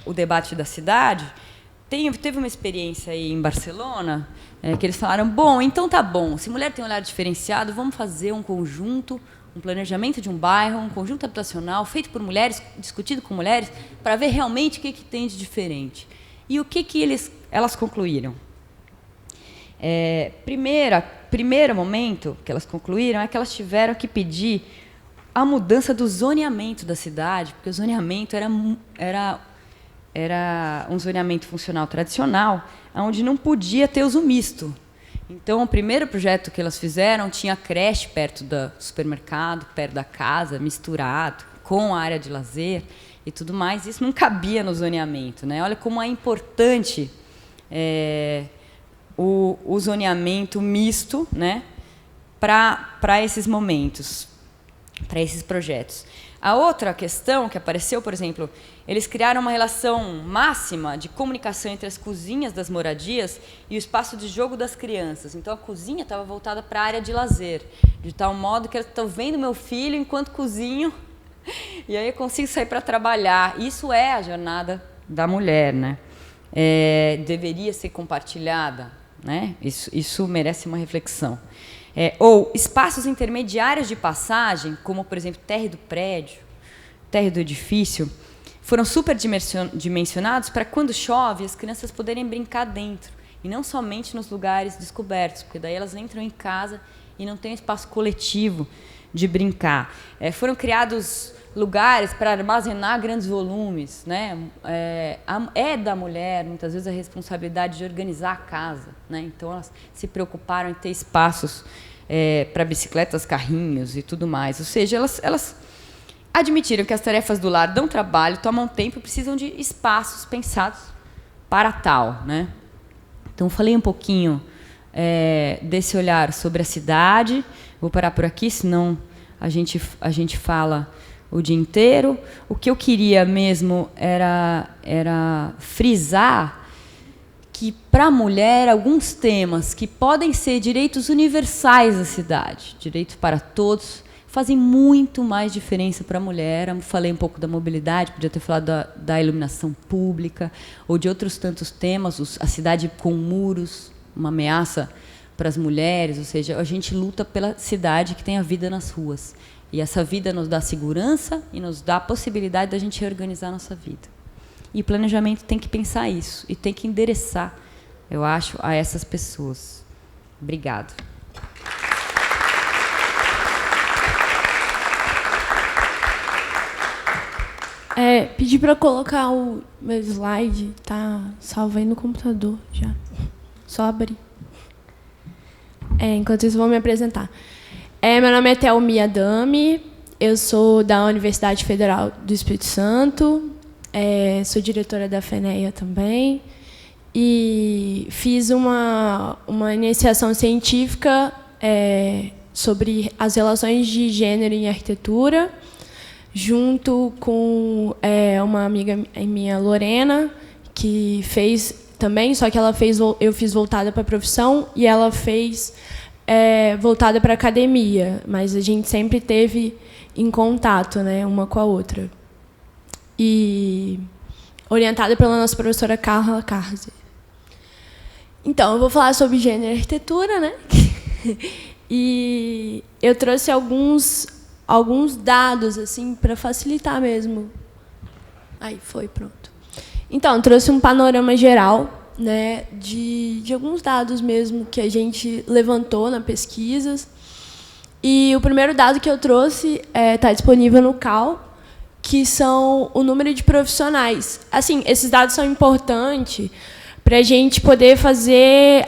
o debate da cidade. Teve uma experiência aí em Barcelona que eles falaram, bom, então tá bom, se mulher tem um olhar diferenciado, vamos fazer um conjunto, um planejamento de um bairro, um conjunto habitacional feito por mulheres, discutido com mulheres, para ver realmente o que tem de diferente. E o que elas concluíram? Primeiro momento que elas concluíram é que elas tiveram que pedir a mudança do zoneamento da cidade, porque o zoneamento era um zoneamento funcional tradicional, onde não podia ter uso misto. Então, o primeiro projeto que elas fizeram tinha creche perto do supermercado, perto da casa, misturado, com a área de lazer e tudo mais. Isso não cabia no zoneamento, né? Olha como é importante o zoneamento misto, né, para esses momentos, para esses projetos. A outra questão que apareceu, por exemplo, eles criaram uma relação máxima de comunicação entre as cozinhas das moradias e o espaço de jogo das crianças. Então, a cozinha estava voltada para a área de lazer, de tal modo que eu estou vendo meu filho enquanto cozinho e aí eu consigo sair para trabalhar. Isso é a jornada da mulher, né? Deveria ser compartilhada, né? Isso merece uma reflexão. Ou espaços intermediários de passagem, como, por exemplo, térreo do prédio, térreo do edifício, foram superdimensionados para, quando chove, as crianças poderem brincar dentro, e não somente nos lugares descobertos, porque daí elas entram em casa e não tem espaço coletivo de brincar. Foram criados lugares para armazenar grandes volumes, né? É da mulher, muitas vezes, a responsabilidade de organizar a casa, né? Então, elas se preocuparam em ter espaços para bicicletas, carrinhos e tudo mais. Ou seja, admitiram que as tarefas do lar dão trabalho, tomam tempo e precisam de espaços pensados para tal, né? Então, falei um pouquinho desse olhar sobre a cidade. Vou parar por aqui, senão a gente fala o dia inteiro. O que eu queria mesmo era frisar que, para a mulher, alguns temas que podem ser direitos universais da cidade, direitos para todos, fazem muito mais diferença para a mulher. Eu falei um pouco da mobilidade, podia ter falado da iluminação pública, ou de outros tantos temas, a cidade com muros, uma ameaça para as mulheres, ou seja, a gente luta pela cidade que tem a vida nas ruas. E essa vida nos dá segurança e nos dá a possibilidade da gente reorganizar a nossa vida. E o planejamento tem que pensar isso, e tem que endereçar, eu acho, a essas pessoas. Obrigada. Pedi para colocar o meu slide, tá salvo aí no computador já. Só abrir. Enquanto isso, vou me apresentar. Meu nome é Thelmi Adami, eu sou da Universidade Federal do Espírito Santo, sou diretora da FENEA também, e fiz uma iniciação científica sobre as relações de gênero em arquitetura, junto com uma amiga minha, Lorena, que fez também, só que eu fiz voltada para a profissão e ela fez voltada para a academia, mas a gente sempre teve em contato, né, uma com a outra. E orientada pela nossa professora Carla Carze. Então, eu vou falar sobre gênero e arquitetura, né? E eu trouxe alguns dados assim para facilitar mesmo. Aí foi, pronto. Então, trouxe um panorama geral, né, de alguns dados mesmo que a gente levantou na pesquisa. E o primeiro dado que eu trouxe está disponível no CAL, que são o número de profissionais. Assim, esses dados são importantes para a gente poder fazer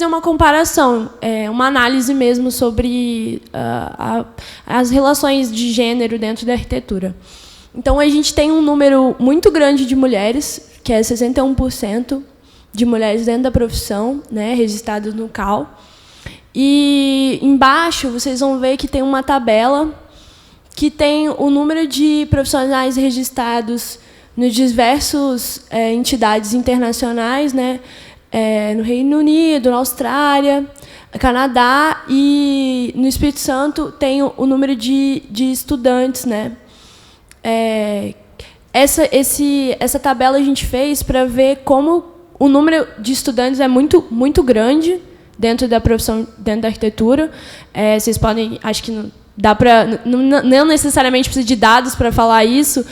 uma comparação, uma análise mesmo sobre as relações de gênero dentro da arquitetura. Então, a gente tem um número muito grande de mulheres, que é 61% de mulheres dentro da profissão, né, registradas no CAL. E embaixo vocês vão ver que tem uma tabela que tem o número de profissionais registrados nos diversos entidades internacionais, né, no Reino Unido, na Austrália, no Canadá, e no Espírito Santo tem o número de estudantes, né. Essa tabela a gente fez para ver como o número de estudantes é muito, muito grande dentro da profissão, dentro da arquitetura. Vocês podem, acho que não dá para, não necessariamente precisa de dados para falar isso,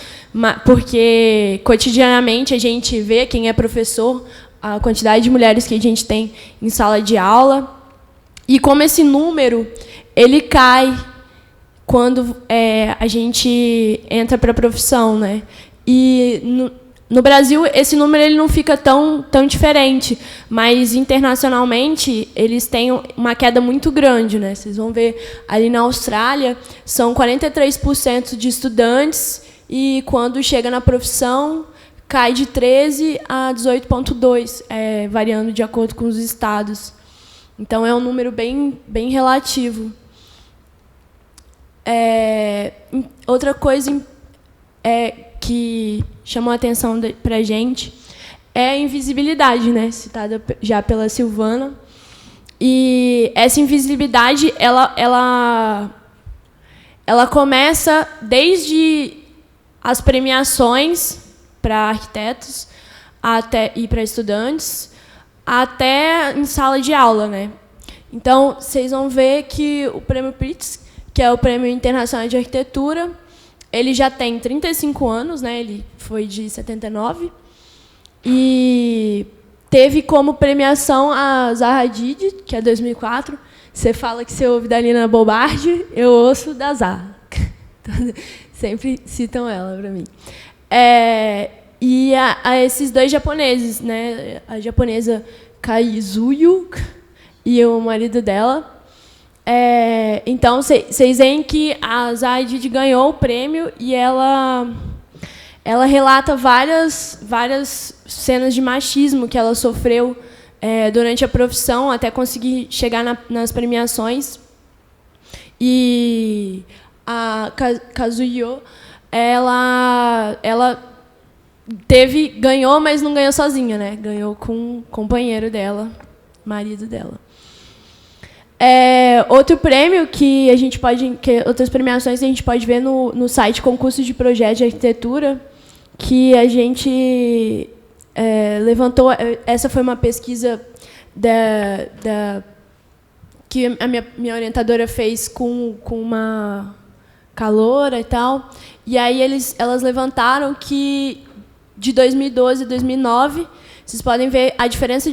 porque cotidianamente a gente vê, quem é professor, a quantidade de mulheres que a gente tem em sala de aula, e como esse número ele cai quando a gente entra para a profissão, né? E no Brasil esse número ele não fica tão diferente, mas internacionalmente eles têm uma queda muito grande, né? Vocês vão ver ali na Austrália são 43% de estudantes, e quando chega na profissão cai de 13 a 18,2, variando de acordo com os estados. Então é um número bem relativo. Outra coisa que chamou a atenção para a gente é a invisibilidade, né, citada já pela Silvana. E essa invisibilidade ela começa desde as premiações para arquitetos e para estudantes, até em sala de aula, né? Então, vocês vão ver que o Prêmio Pritzker, que é o Prêmio Internacional de Arquitetura, ele já tem 35 anos, né? Ele foi de 79, e teve como premiação a Zaha Hadid, que é 2004. Você fala que você ouve da Lina Bobardi, eu ouço da Zaha. Sempre citam ela para mim. E a esses dois japoneses, né? A japonesa Kaizuyu e o marido dela, Então, vocês veem que a Zaha Hadid ganhou o prêmio e ela relata várias cenas de machismo que ela sofreu durante a profissão, até conseguir chegar nas premiações. E a Kazuyo, ela ganhou, mas não ganhou sozinha, né? Ganhou com o companheiro dela, marido dela. Outro prêmio que a gente pode, outras premiações que a gente pode ver no site Concurso de Projeto de Arquitetura, que a gente levantou. Essa foi uma pesquisa que a minha orientadora fez com uma caloura e tal. E aí elas levantaram que de 2012 a 2009, vocês podem ver a diferença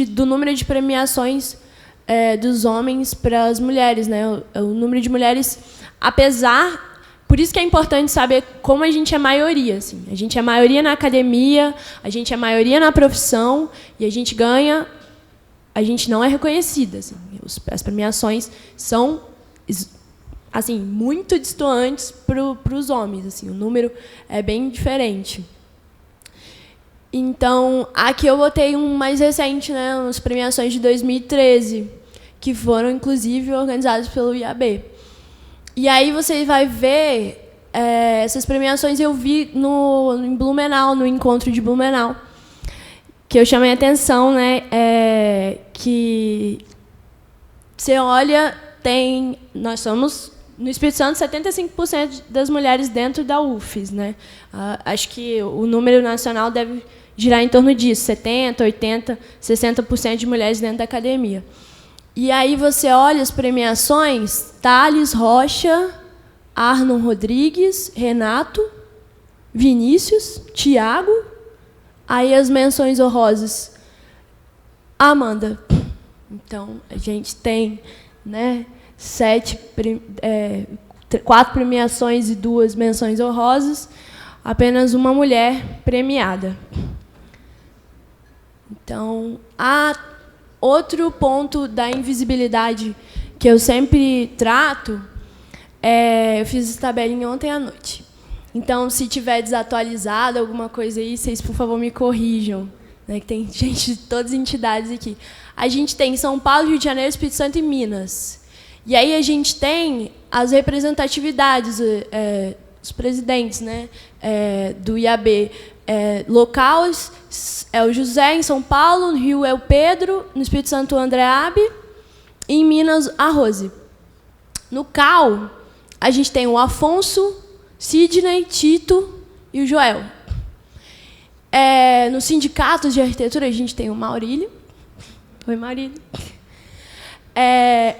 do número de premiações dos homens para as mulheres, né? O número de mulheres, por isso que é importante saber como a gente é maioria, assim. A gente é maioria na academia, a gente é maioria na profissão e a gente ganha, a gente não é reconhecida, assim. As premiações são assim muito distantes para os homens, assim. O número é bem diferente. Então, aqui eu botei um mais recente, né, as premiações de 2013, que foram, inclusive, organizadas pelo IAB. E aí você vai ver, essas premiações eu vi em Blumenau, no encontro de Blumenau, que eu chamei a atenção, né, que você olha, nós somos, no Espírito Santo, 75% das mulheres dentro da UFES, né? Acho que o número nacional deve girar em torno disso, 70%, 80%, 60% de mulheres dentro da academia. E aí você olha as premiações, Thales Rocha, Arnon Rodrigues, Renato, Vinícius, Tiago, aí as menções honrosas, Amanda. Então, a gente tem, né, 4 premiações e 2 menções honrosas, apenas uma mulher premiada. Então, outro ponto da invisibilidade que eu sempre trato, eu fiz essa tabelinha ontem à noite. Então, se tiver desatualizado alguma coisa aí, vocês, por favor, me corrijam, né, que tem gente de todas as entidades aqui. A gente tem São Paulo, Rio de Janeiro, Espírito Santo e Minas. E aí a gente tem as representatividades, os presidentes, né, do IAB. Local é o José, em São Paulo, no Rio é o Pedro, no Espírito Santo o André Abi, e em Minas a Rose. No CAL, a gente tem o Afonso, Sidney, Tito e o Joel. Nos sindicatos de arquitetura, a gente tem o Maurílio. Oi, Maurílio.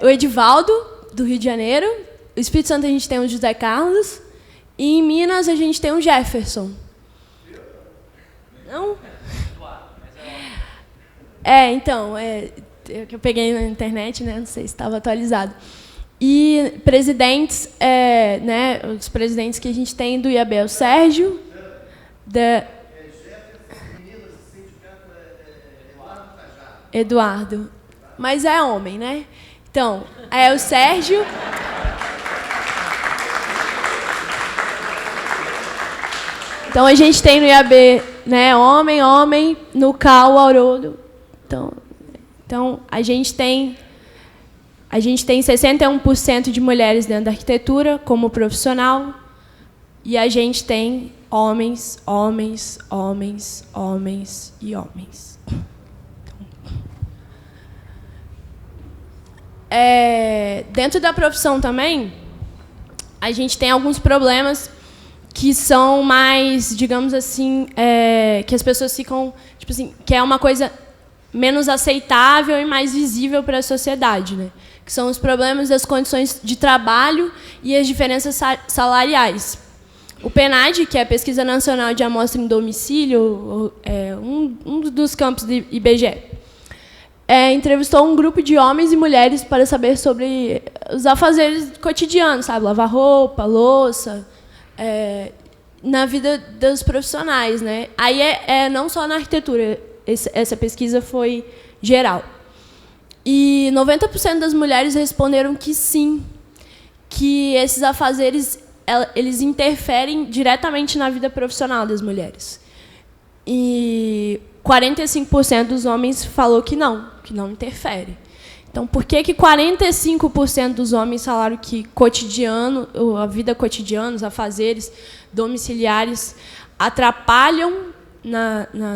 O Edivaldo, do Rio de Janeiro. No Espírito Santo, a gente tem o José Carlos. E em Minas, a gente tem o Jefferson. Não? Então, que eu peguei na internet, né? Não sei se estava atualizado. E presidentes, né? Os presidentes que a gente tem do IAB, o Sérgio, Eduardo. Mas é homem, né? Então, é o Sérgio. Então, a gente tem no IAB, né, homem, no CAL, Haroldo. Então, a gente tem 61% de mulheres dentro da arquitetura como profissional e a gente tem homens e homens. Dentro da profissão também, a gente tem alguns problemas que são mais, digamos assim, que as pessoas ficam, tipo assim, que é uma coisa menos aceitável e mais visível para a sociedade, né? Que são os problemas das condições de trabalho e as diferenças salariais. O PNAD, que é a Pesquisa Nacional de Amostra em Domicílio, um dos campos do IBGE, entrevistou um grupo de homens e mulheres para saber sobre os afazeres cotidianos, sabe? Lavar roupa, louça, na vida dos profissionais, né? Aí não só na arquitetura, essa pesquisa foi geral. E 90% das mulheres responderam que sim, que esses afazeres eles interferem diretamente na vida profissional das mulheres. E 45% dos homens falou que não interfere. Então, por que 45% dos homens falaram que a vida cotidiana, os afazeres domiciliares atrapalham,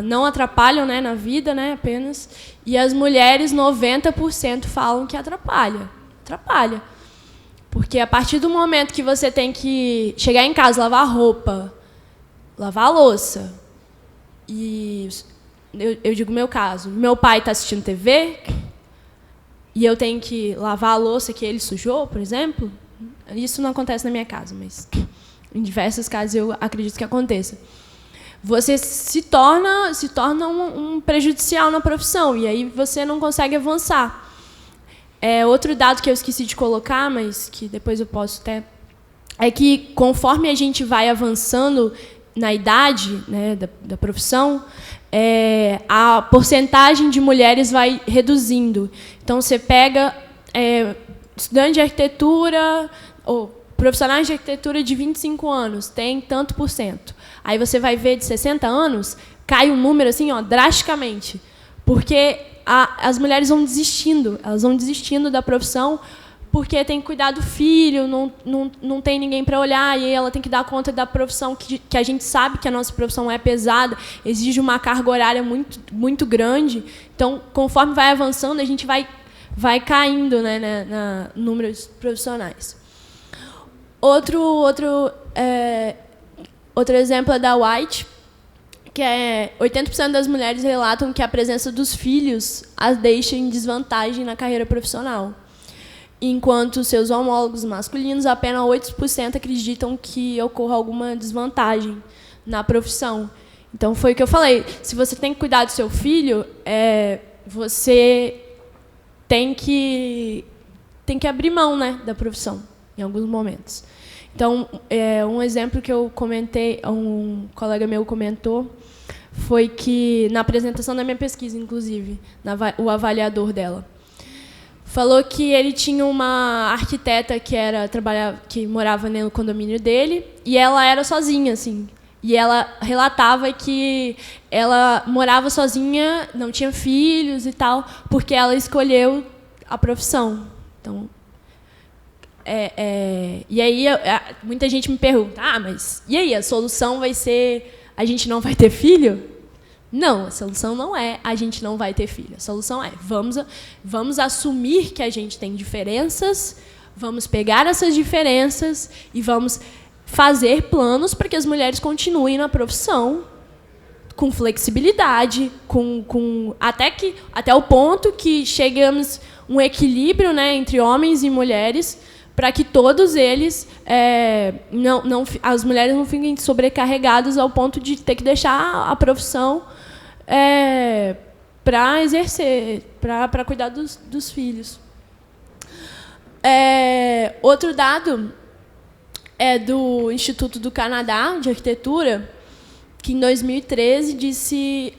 não atrapalham, né, na vida, né, apenas, e as mulheres, 90% falam que atrapalha. Porque a partir do momento que você tem que chegar em casa, lavar a roupa, lavar a louça, e eu digo meu caso, meu pai está assistindo TV e eu tenho que lavar a louça que ele sujou, por exemplo, isso não acontece na minha casa, mas em diversos casos eu acredito que aconteça. Você se torna um prejudicial na profissão, e aí você não consegue avançar. Outro dado que eu esqueci de colocar, mas que depois eu posso até... é que, conforme a gente vai avançando na idade, né, da profissão, a porcentagem de mulheres vai reduzindo. Então, você pega estudante de arquitetura, ou profissionais de arquitetura de 25 anos, tem tanto por cento. Aí você vai ver de 60 anos, cai um número assim, ó, drasticamente. Porque as mulheres vão desistindo, da profissão, porque tem que cuidar do filho, não tem ninguém para olhar, e aí ela tem que dar conta da profissão que a gente sabe que a nossa profissão é pesada, exige uma carga horária muito, muito grande. Então, conforme vai avançando, a gente vai caindo, né, na números profissionais. Outro exemplo é da White, que 80% das mulheres relatam que a presença dos filhos as deixa em desvantagem na carreira profissional, enquanto seus homólogos masculinos, apenas 8% acreditam que ocorra alguma desvantagem na profissão. Então, foi o que eu falei. Se você tem que cuidar do seu filho, você tem que abrir mão, né, da profissão, em alguns momentos. Então, um exemplo que eu comentei, um colega meu comentou, foi que, na apresentação da minha pesquisa, inclusive, o avaliador dela, falou que ele tinha uma arquiteta que morava no condomínio dele, e ela era sozinha, assim. E ela relatava que ela morava sozinha, não tinha filhos e tal, porque ela escolheu a profissão. Então, e aí muita gente me pergunta, mas e aí, a solução vai ser a gente não vai ter filho? Não, a solução não é a gente não vai ter filho. A solução é vamos assumir que a gente tem diferenças, vamos pegar essas diferenças e vamos fazer planos para que as mulheres continuem na profissão com flexibilidade, até o ponto que chegamos um equilíbrio, né, entre homens e mulheres, para que todos eles, as mulheres não fiquem sobrecarregadas ao ponto de ter que deixar a profissão para exercer, para cuidar dos filhos. Outro dado é do Instituto do Canadá de Arquitetura, que em 2013 disse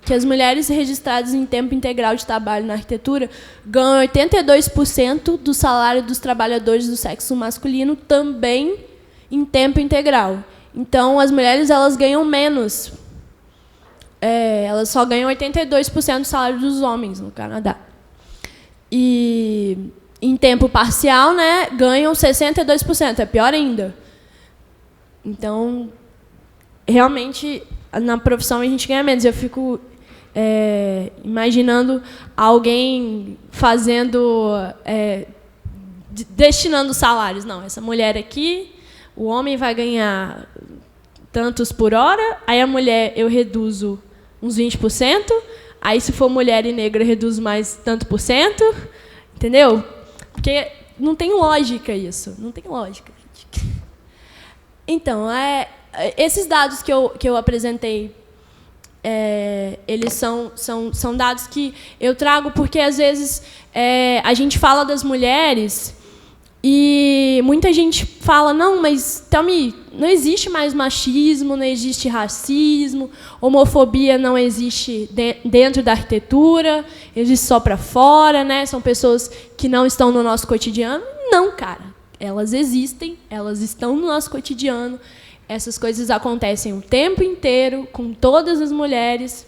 que as mulheres registradas em tempo integral de trabalho na arquitetura ganham 82% do salário dos trabalhadores do sexo masculino, também em tempo integral. Então, as mulheres elas ganham menos. Elas só ganham 82% do salário dos homens no Canadá. E, em tempo parcial, né, ganham 62%. É pior ainda. Então, realmente, na profissão, a gente ganha menos. Eu fico imaginando alguém fazendo, destinando salários. Não, essa mulher aqui, o homem vai ganhar tantos por hora, aí a mulher eu reduzo uns 20%, aí se for mulher e negra eu reduzo mais tanto por cento, entendeu? Porque não tem lógica isso, não tem lógica. Então, esses dados que eu apresentei, eles são dados que eu trago porque, às vezes, a gente fala das mulheres E muita gente fala, não, mas Thelmy, não existe mais machismo, não existe racismo, homofobia não existe dentro da arquitetura, existe só para fora, né? São pessoas que não estão no nosso cotidiano. Não, cara, elas existem, elas estão no nosso cotidiano, essas coisas acontecem o tempo inteiro, com todas as mulheres,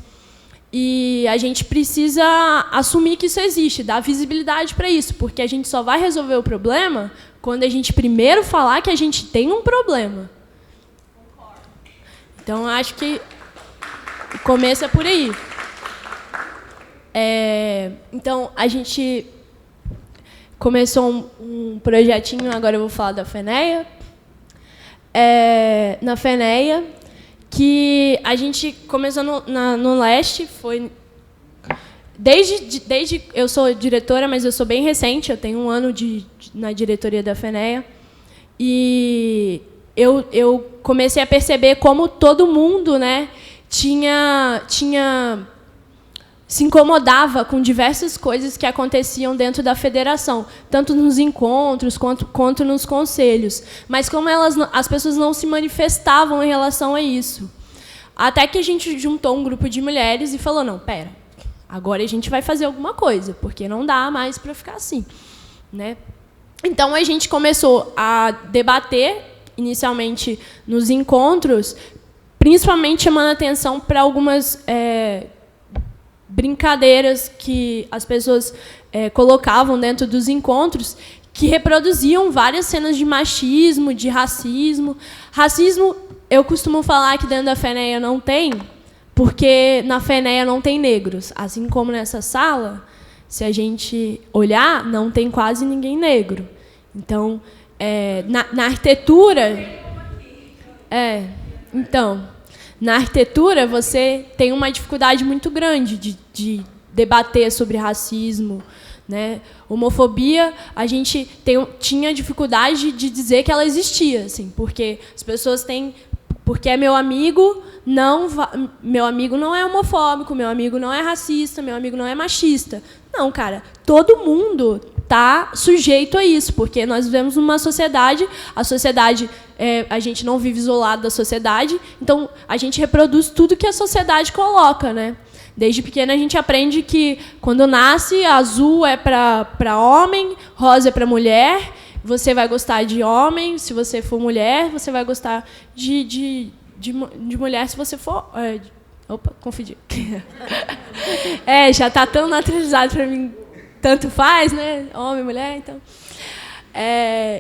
e a gente precisa assumir que isso existe, dar visibilidade para isso, porque a gente só vai resolver o problema quando a gente primeiro falar que a gente tem um problema. Então, acho que o começo é por aí. Então, a gente começou um projetinho, agora eu vou falar da FENEA. Na FENEA, que a gente começou no leste, foi desde eu sou diretora, mas eu sou bem recente, eu tenho 1 ano na diretoria da FENEA, e eu comecei a perceber como todo mundo, né, se incomodava com diversas coisas que aconteciam dentro da federação, tanto nos encontros quanto nos conselhos. Mas como as pessoas não se manifestavam em relação a isso. Até que a gente juntou um grupo de mulheres e falou, não, pera, agora a gente vai fazer alguma coisa, porque não dá mais para ficar assim, né? Então, a gente começou a debater, inicialmente nos encontros, principalmente chamando atenção para algumas brincadeiras que as pessoas colocavam dentro dos encontros, que reproduziam várias cenas de machismo, de racismo. Racismo, eu costumo falar que dentro da FENEA não tem, porque na FENEA não tem negros. Assim como nessa sala, se a gente olhar, não tem quase ninguém negro. Então, na arquitetura... Então... Na arquitetura, você tem uma dificuldade muito grande de debater sobre racismo, né? Homofobia, a gente tinha dificuldade de dizer que ela existia, assim, porque as pessoas têm... Porque meu amigo não é homofóbico, meu amigo não é racista, meu amigo não é machista. Não, cara, todo mundo está sujeito a isso, porque nós vivemos numa sociedade, a sociedade, a gente não vive isolado da sociedade, então a gente reproduz tudo que a sociedade coloca, né? Desde pequena a gente aprende que quando nasce, azul é para homem, rosa é para mulher, você vai gostar de homem, se você for mulher, você vai gostar de mulher se você for... opa, confundi. Já está tão naturalizado para mim. Tanto faz, né? Homem, mulher, então.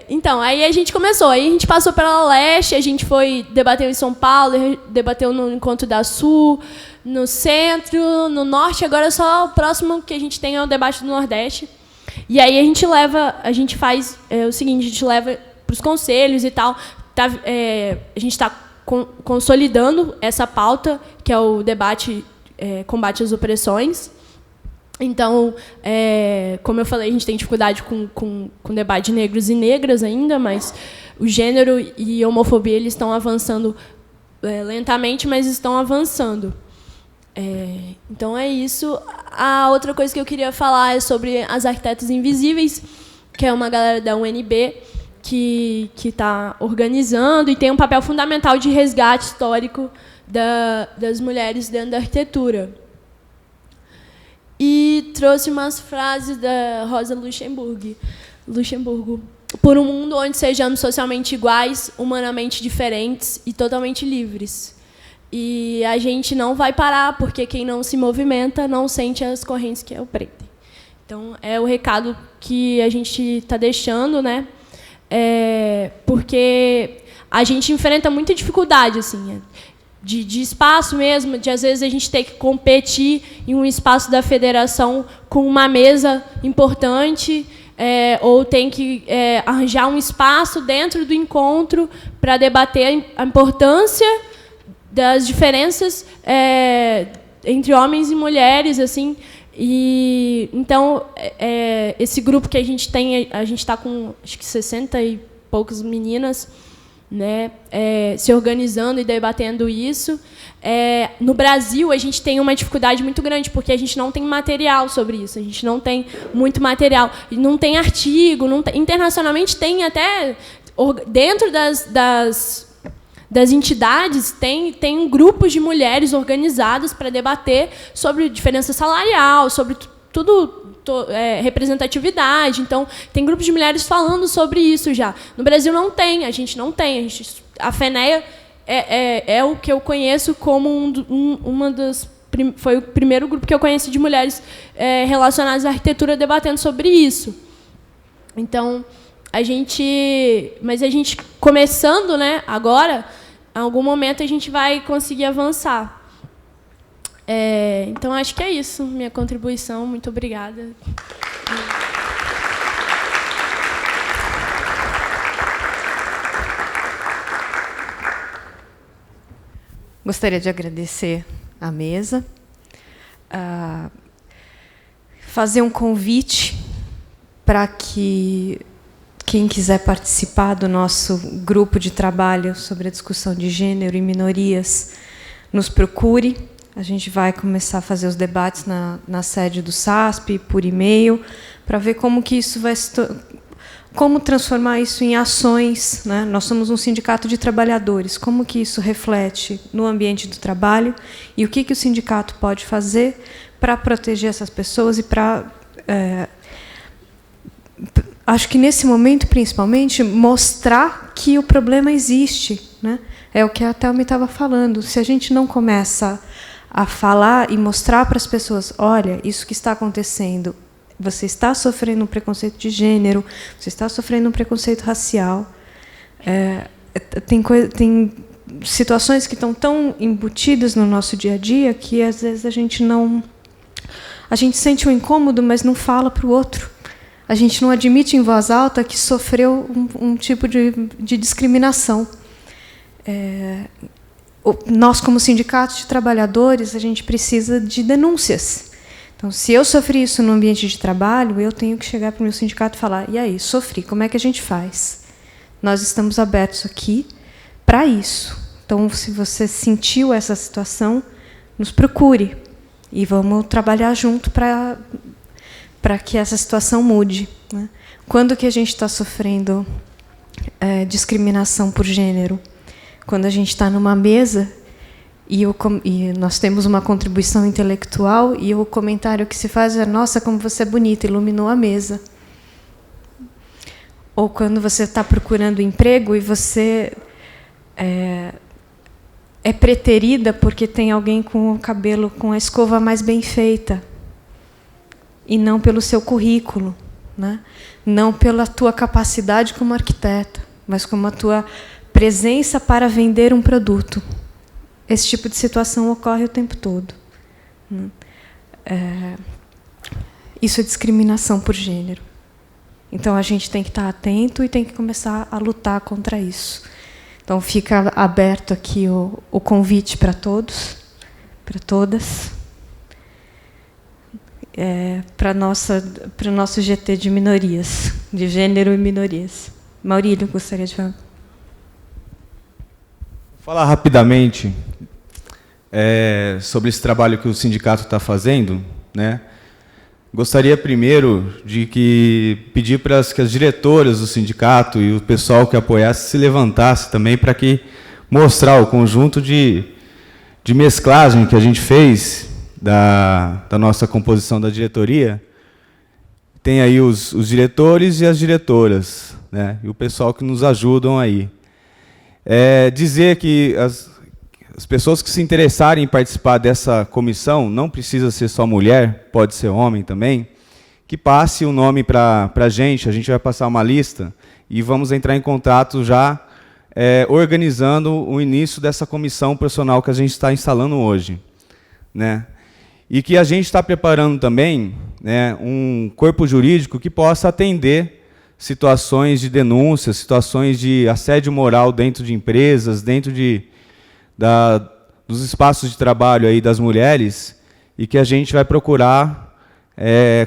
Então, aí a gente começou. Aí a gente passou pela Leste, a gente debateu em São Paulo, debateu no Encontro da Sul, no Centro, no Norte. Agora só o próximo que a gente tem é o debate do Nordeste. E aí a gente faz o seguinte, a gente leva para os conselhos e tal. A gente está consolidando essa pauta, que é o debate combate às opressões. Então, como eu falei, a gente tem dificuldade com o debate de negros e negras ainda, mas o gênero e a homofobia eles estão avançando lentamente, mas estão avançando. Então, é isso. A outra coisa que eu queria falar é sobre as Arquitetas Invisíveis, que é uma galera da UNB que está organizando e tem um papel fundamental de resgate histórico das mulheres dentro da arquitetura. E trouxe umas frases da Rosa Luxemburgo. Por um mundo onde sejamos socialmente iguais, humanamente diferentes e totalmente livres. E a gente não vai parar, porque quem não se movimenta não sente as correntes que o prendem. Então, é o recado que a gente está deixando, né? Porque a gente enfrenta muita dificuldade, assim, de espaço mesmo, de às vezes a gente ter que competir em um espaço da federação com uma mesa importante, ou tem que arranjar um espaço dentro do encontro para debater a importância das diferenças entre homens e mulheres, assim. E então esse grupo que a gente tem, a gente está com acho que 60 e poucas meninas né, se organizando e debatendo isso. No Brasil, a gente tem uma dificuldade muito grande, porque a gente não tem material sobre isso, a gente não tem muito material, não tem artigo, internacionalmente tem até, dentro das entidades, tem grupos de mulheres organizadas para debater sobre diferença salarial, sobre tudo, representatividade. Então, tem grupos de mulheres falando sobre isso já. No Brasil não tem, a gente não tem. A FENEA é o que eu conheço como foi o primeiro grupo que eu conheci de mulheres relacionadas à arquitetura debatendo sobre isso. Então, mas a gente começando, né, agora, em algum momento a gente vai conseguir avançar. Então, acho que é isso, minha contribuição. Muito obrigada. Gostaria de agradecer à mesa, fazer um convite para que quem quiser participar do nosso grupo de trabalho sobre a discussão de gênero e minorias nos procure. A gente vai começar a fazer os debates na sede do SASP, por e-mail, para ver como que isso como transformar isso em ações, né? Nós somos um sindicato de trabalhadores. Como que isso reflete no ambiente do trabalho e o que o sindicato pode fazer para proteger essas pessoas e para... acho que, nesse momento, principalmente, mostrar que o problema existe, né? É o que a Thelma estava falando. Se a gente não começa a falar e mostrar para as pessoas, olha, isso que está acontecendo, você está sofrendo um preconceito de gênero, você está sofrendo um preconceito racial. Tem situações que estão tão embutidas no nosso dia a dia que, às vezes, a gente sente um incômodo, mas não fala para o outro. A gente não admite em voz alta que sofreu um tipo de discriminação. Nós, como sindicato de trabalhadores, a gente precisa de denúncias. Então, se eu sofri isso no ambiente de trabalho, eu tenho que chegar para o meu sindicato e falar, e aí, sofri, como é que a gente faz? Nós estamos abertos aqui para isso. Então, se você sentiu essa situação, nos procure e vamos trabalhar junto para que essa situação mude, né? Quando que a gente está sofrendo discriminação por gênero? Quando a gente está numa mesa e nós temos uma contribuição intelectual e o comentário que se faz é: nossa, como você é bonita, iluminou a mesa. Ou quando você está procurando emprego e você é preterida porque tem alguém com o cabelo, com a escova mais bem feita, e não pelo seu currículo, né? Não pela tua capacidade como arquiteta, mas como a tua presença para vender um produto. Esse tipo de situação ocorre o tempo todo. Isso é discriminação por gênero. Então, a gente tem que estar atento e tem que começar a lutar contra isso. Então, fica aberto aqui o convite para todos, para todas, para o nosso GT de minorias, de gênero e minorias. Maurílio, gostaria de falar. Vou falar rapidamente sobre esse trabalho que o sindicato está fazendo, né? Gostaria primeiro de pedir para que as diretoras do sindicato e o pessoal que apoiasse se levantasse também para que mostrar o conjunto de mesclagem que a gente fez da nossa composição da diretoria. Tem aí os diretores e as diretoras, né? E o pessoal que nos ajudam aí. Dizer que as pessoas que se interessarem em participar dessa comissão, não precisa ser só mulher, pode ser homem também, que passe o nome para a gente vai passar uma lista e vamos entrar em contato já organizando o início dessa comissão profissional que a gente está instalando hoje, né? E que a gente está preparando também, né, um corpo jurídico que possa atender situações de denúncia, situações de assédio moral dentro de empresas, dentro dos espaços de trabalho aí das mulheres, e que a gente vai procurar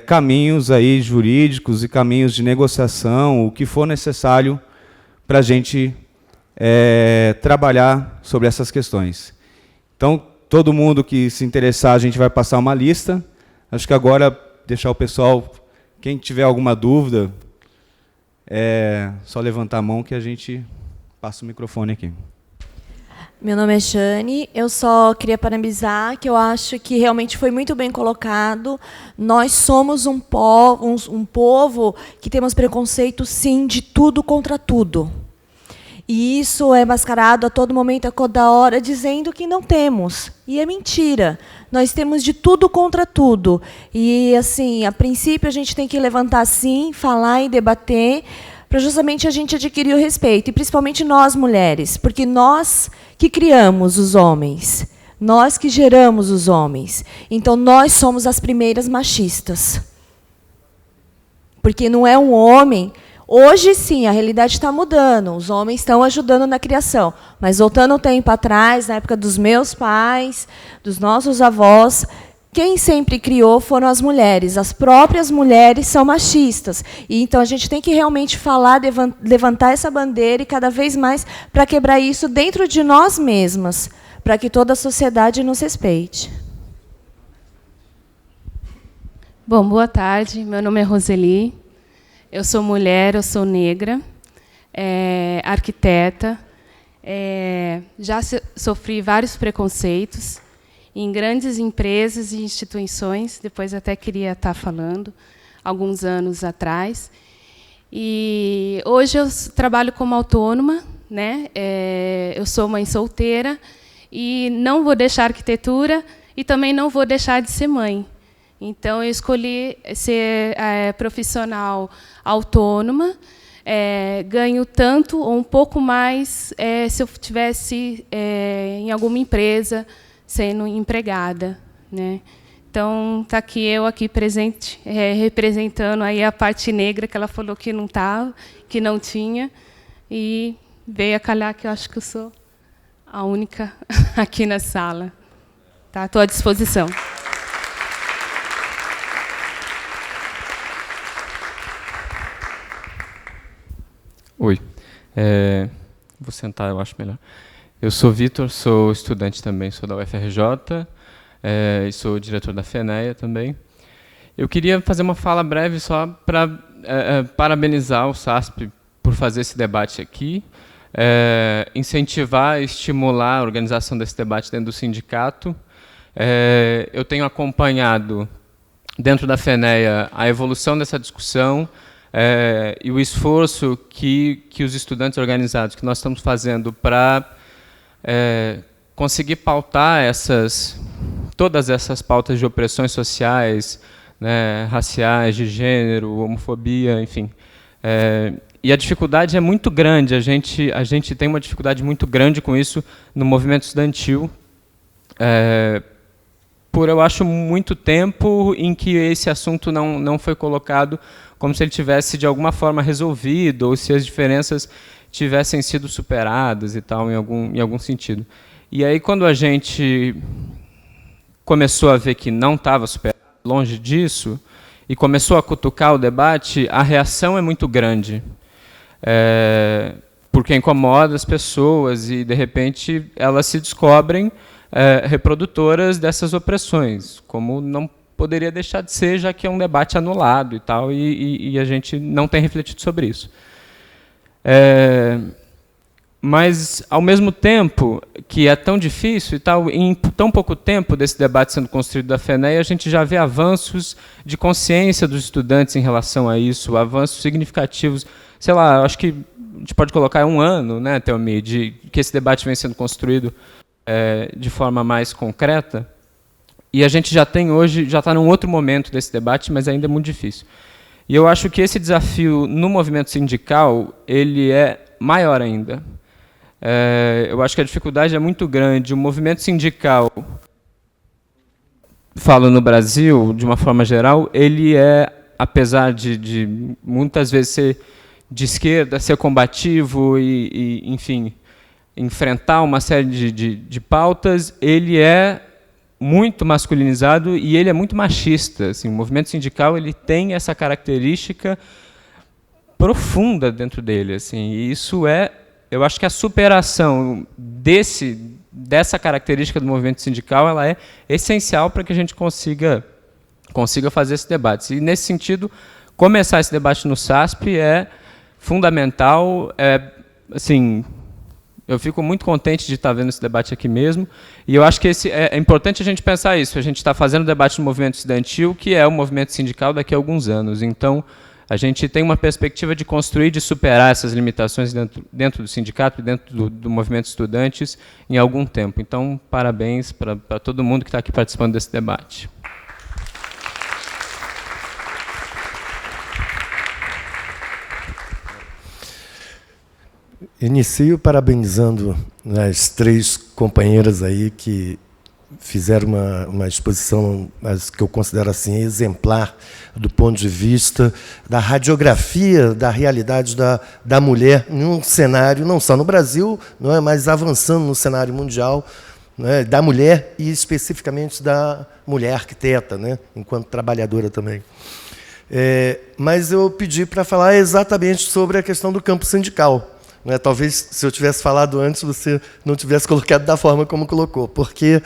caminhos aí jurídicos e caminhos de negociação, o que for necessário para a gente trabalhar sobre essas questões. Então, todo mundo que se interessar, a gente vai passar uma lista. Acho que agora, deixar o pessoal, quem tiver alguma dúvida, só levantar a mão que a gente passa o microfone aqui. Meu nome é Jane, eu só queria parabenizar, que eu acho que realmente foi muito bem colocado. Nós somos um povo que temos preconceito, sim, de tudo contra tudo. E isso é mascarado a todo momento, a toda hora, dizendo que não temos. E é mentira. Nós temos de tudo contra tudo. E, assim, a princípio, a gente tem que levantar, sim, falar e debater, para justamente a gente adquirir o respeito, e principalmente nós, mulheres, porque nós que criamos os homens, nós que geramos os homens. Então, nós somos as primeiras machistas. Porque não é um homem... Hoje, sim, a realidade está mudando, os homens estão ajudando na criação, mas voltando um tempo atrás, na época dos meus pais, dos nossos avós, quem sempre criou foram as mulheres. As próprias mulheres são machistas. E, então, a gente tem que realmente falar, levantar essa bandeira e cada vez mais para quebrar isso dentro de nós mesmas, para que toda a sociedade nos respeite. Bom, boa tarde. Meu nome é Roseli. Eu sou mulher, eu sou negra, arquiteta. Já sofri vários preconceitos em grandes empresas e instituições, depois até queria estar falando, alguns anos atrás. E hoje eu trabalho como autônoma, né? Eu sou mãe solteira e não vou deixar arquitetura e também não vou deixar de ser mãe. Então, eu escolhi ser profissional autônoma, ganho tanto ou um pouco mais se eu estivesse em alguma empresa, sendo empregada, né? Então, está aqui eu aqui presente, representando aí a parte negra, que ela falou que não estava, que não tinha, e veio a calhar que eu acho que eu sou a única aqui na sala. Tá? Estou à disposição. Oi. Vou sentar, eu acho melhor. Eu sou Vitor, sou estudante também, sou da UFRJ, e sou diretor da FENEA também. Eu queria fazer uma fala breve só para parabenizar o SASP por fazer esse debate aqui, incentivar e estimular a organização desse debate dentro do sindicato. Eu tenho acompanhado, dentro da FENEA, a evolução dessa discussão, e o esforço que os estudantes organizados, que nós estamos fazendo para conseguir pautar todas essas pautas de opressões sociais, né, raciais, de gênero, homofobia, enfim. E a dificuldade é muito grande, a gente tem uma dificuldade muito grande com isso no movimento estudantil, por, eu acho, muito tempo em que esse assunto não foi colocado como se ele tivesse, de alguma forma, resolvido, ou se as diferenças tivessem sido superadas e tal, em algum sentido. E aí, quando a gente começou a ver que não estava superado, longe disso, e começou a cutucar o debate, a reação é muito grande, porque incomoda as pessoas e, de repente, elas se descobrem reprodutoras dessas opressões, como não poderia deixar de ser, já que é um debate anulado e tal, e a gente não tem refletido sobre isso. Mas, ao mesmo tempo que é tão difícil e tal, em tão pouco tempo desse debate sendo construído da FENEA, a gente já vê avanços de consciência dos estudantes em relação a isso, avanços significativos. Sei lá, acho que a gente pode colocar 1 ano, né, Thelmi, que esse debate vem sendo construído de forma mais concreta. E a gente já tem hoje, já está num outro momento desse debate, mas ainda é muito difícil. E eu acho que esse desafio no movimento sindical, ele é maior ainda. Eu acho que a dificuldade é muito grande. O movimento sindical, falo no Brasil, de uma forma geral, ele apesar de muitas vezes ser de esquerda, ser combativo e enfim, enfrentar uma série de pautas, ele é muito masculinizado e ele é muito machista. Assim, o movimento sindical ele tem essa característica profunda dentro dele. Assim, e isso é eu acho que a superação dessa característica do movimento sindical ela é essencial para que a gente consiga fazer esse debate. E, nesse sentido, começar esse debate no SASP é fundamental. Assim, eu fico muito contente de estar vendo esse debate aqui mesmo, e eu acho que é importante a gente pensar isso. A gente está fazendo debate no movimento estudantil, que é o movimento sindical daqui a alguns anos. Então, a gente tem uma perspectiva de construir, de superar essas limitações dentro do sindicato, dentro do movimento estudantes, em algum tempo. Então, parabéns para todo mundo que está aqui participando desse debate. Inicio parabenizando as 3 companheiras aí que fizeram uma exposição, que eu considero assim, exemplar do ponto de vista da radiografia da realidade da mulher num cenário, não só no Brasil, não é, mas avançando no cenário mundial, né, da mulher e especificamente da mulher arquiteta, né, enquanto trabalhadora também. Mas eu pedi para falar exatamente sobre a questão do campo sindical. Né? Talvez, se eu tivesse falado antes, você não tivesse colocado da forma como colocou. Porque,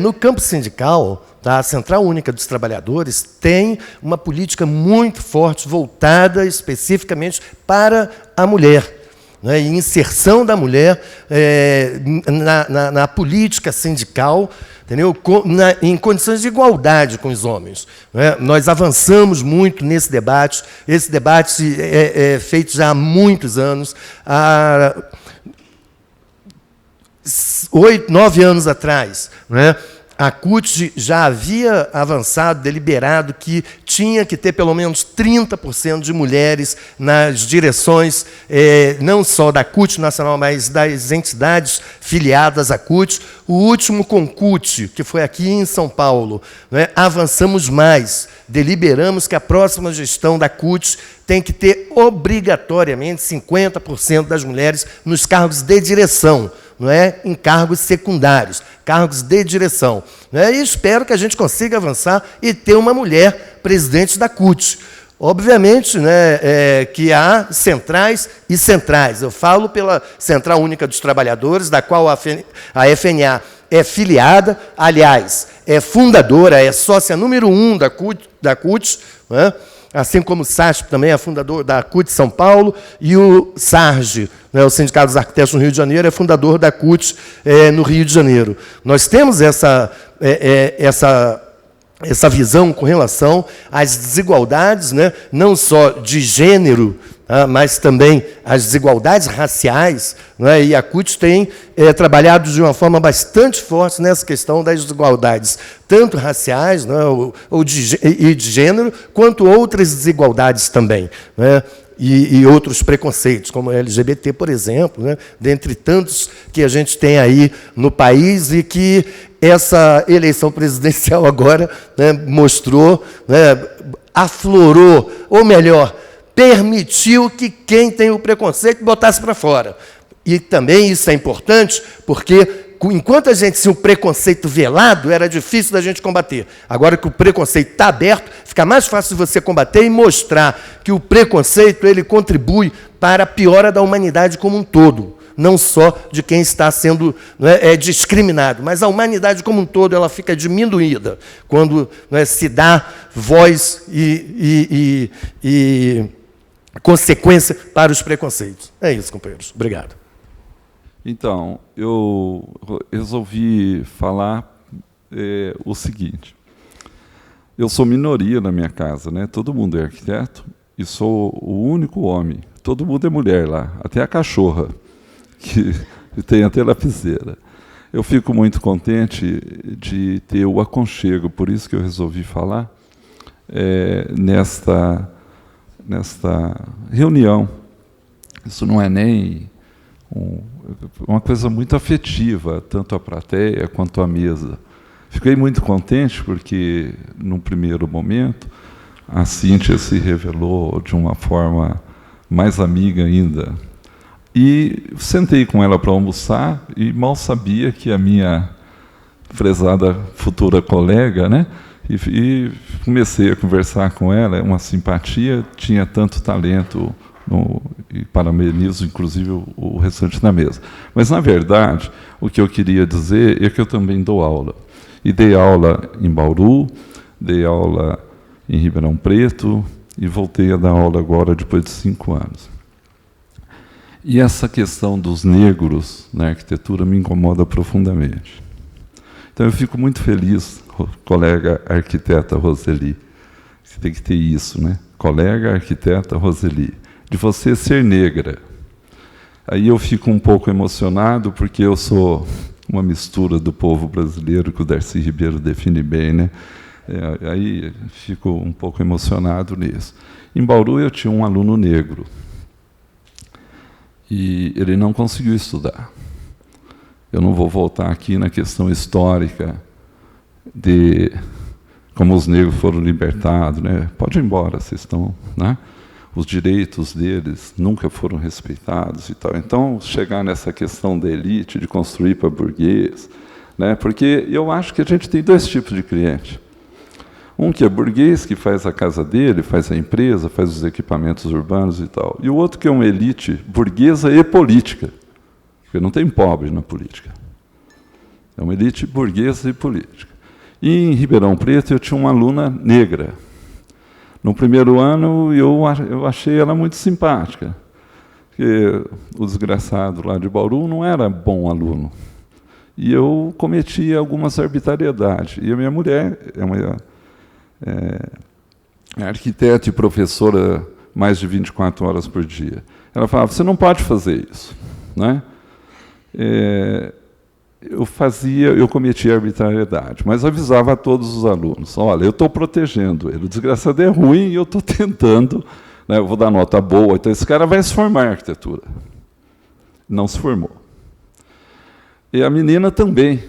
no campo sindical, a Central Única dos Trabalhadores tem uma política muito forte, voltada especificamente para a mulher. Né? E inserção da mulher na política sindical, entendeu? Em condições de igualdade com os homens. Né? Nós avançamos muito nesse debate. Esse debate é feito já há muitos anos. Há 8, 9 anos atrás, né? A CUT já havia avançado, deliberado, que tinha que ter pelo menos 30% de mulheres nas direções, não só da CUT nacional, mas das entidades filiadas à CUT. O último CONCUT, que foi aqui em São Paulo, né, avançamos mais, deliberamos que a próxima gestão da CUT tem que ter obrigatoriamente 50% das mulheres nos cargos de direção, não é em cargos secundários, cargos de direção. Né? E espero que a gente consiga avançar e ter uma mulher presidente da CUT. Obviamente, né, que há centrais e centrais. Eu falo pela Central Única dos Trabalhadores, da qual a FNA é filiada, aliás, é fundadora, é sócia número 1 da CUT, né? Assim como o SASP também é fundador da CUT São Paulo, e o SARG, né, o Sindicato dos Arquitetos no Rio de Janeiro, é fundador da CUT no Rio de Janeiro. Nós temos essa visão com relação às desigualdades, né, não só de gênero, mas também as desigualdades raciais, né, e a CUT tem trabalhado de uma forma bastante forte nessa questão das desigualdades, tanto raciais, né, e de gênero, quanto outras desigualdades também, né, e outros preconceitos, como LGBT, por exemplo, né, dentre tantos que a gente tem aí no país e que essa eleição presidencial agora, né, mostrou, né, aflorou, ou melhor, permitiu que quem tem o preconceito botasse para fora. E também isso é importante, porque enquanto a gente tinha um preconceito velado, era difícil da gente combater. Agora que o preconceito está aberto, fica mais fácil de você combater e mostrar que o preconceito ele contribui para a piora da humanidade como um todo. Não só de quem está sendo, né, discriminado, mas a humanidade como um todo ela fica diminuída quando, né, se dá voz e consequência para os preconceitos. É isso, companheiros. Obrigado. Então, eu resolvi falar o seguinte. Eu sou minoria na minha casa, né? Todo mundo é arquiteto e sou o único homem. Todo mundo é mulher lá, até a cachorra, que tem até lapiseira. Eu fico muito contente de ter o aconchego, por isso que eu resolvi falar nesta reunião. Isso não é nem uma coisa muito afetiva, tanto a plateia quanto a mesa. Fiquei muito contente porque, num primeiro momento, a Cíntia se revelou de uma forma mais amiga ainda. E sentei com ela para almoçar e mal sabia que a minha prezada futura colega, né? E comecei a conversar com ela, uma simpatia, tinha tanto talento E parabenizo, inclusive, o restante da mesa. Mas, na verdade, o que eu queria dizer é que eu também dou aula. E dei aula em Bauru, dei aula em Ribeirão Preto e voltei a dar aula agora depois de 5 anos. E essa questão dos negros na arquitetura me incomoda profundamente. Então, eu fico muito feliz, colega arquiteta Roseli, você tem que ter isso, né? Colega arquiteta Roseli, de você ser negra. Aí eu fico um pouco emocionado, porque eu sou uma mistura do povo brasileiro, que o Darcy Ribeiro define bem, né? Aí fico um pouco emocionado nisso. Em Bauru eu tinha um aluno negro, e ele não conseguiu estudar. Eu não vou voltar aqui na questão histórica de como os negros foram libertados, né? Pode ir embora, vocês estão, né? Os direitos deles nunca foram respeitados e tal. Então, chegar nessa questão da elite, de construir para burguês, né? Porque eu acho que a gente tem 2 tipos de cliente. Um que é burguês, que faz a casa dele, faz a empresa, faz os equipamentos urbanos e tal. E o outro que é uma elite burguesa e política. Porque não tem pobre na política. É uma elite burguesa e política. E em Ribeirão Preto eu tinha uma aluna negra. No primeiro ano eu achei ela muito simpática. Porque o desgraçado lá de Bauru não era bom aluno. E eu cometia algumas arbitrariedades. E a minha mulher é arquiteta e professora mais de 24 horas por dia. Ela falava, você não pode fazer isso, né? Eu cometia arbitrariedade, mas avisava a todos os alunos, olha, eu estou protegendo ele, o desgraçado é ruim e eu estou tentando, né, eu vou dar nota boa, então esse cara vai se formar em arquitetura. Não se formou. E a menina também.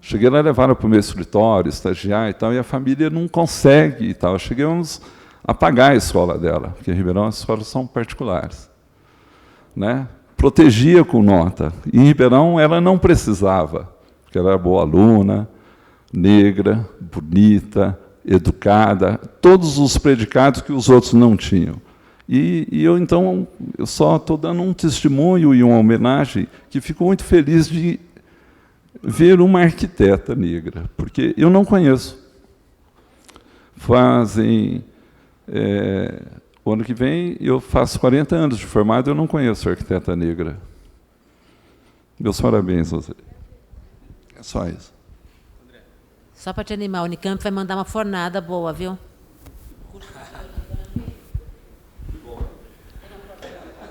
Cheguei a levar para o meu escritório, estagiar e tal, e a família não consegue e tal. Chegamos a pagar a escola dela, porque em Ribeirão as escolas são particulares, né? Protegia com nota. Em Ribeirão ela não precisava, porque ela era boa aluna, negra, bonita, educada, todos os predicados que os outros não tinham. E eu, então, eu só estou dando um testemunho e uma homenagem que fico muito feliz de ver uma arquiteta negra, porque eu não conheço. O ano que vem eu faço 40 anos de formado, eu não conheço arquiteta negra. Meus parabéns a você. É só isso. Só para te animar, o Unicamp vai mandar uma fornada boa, viu?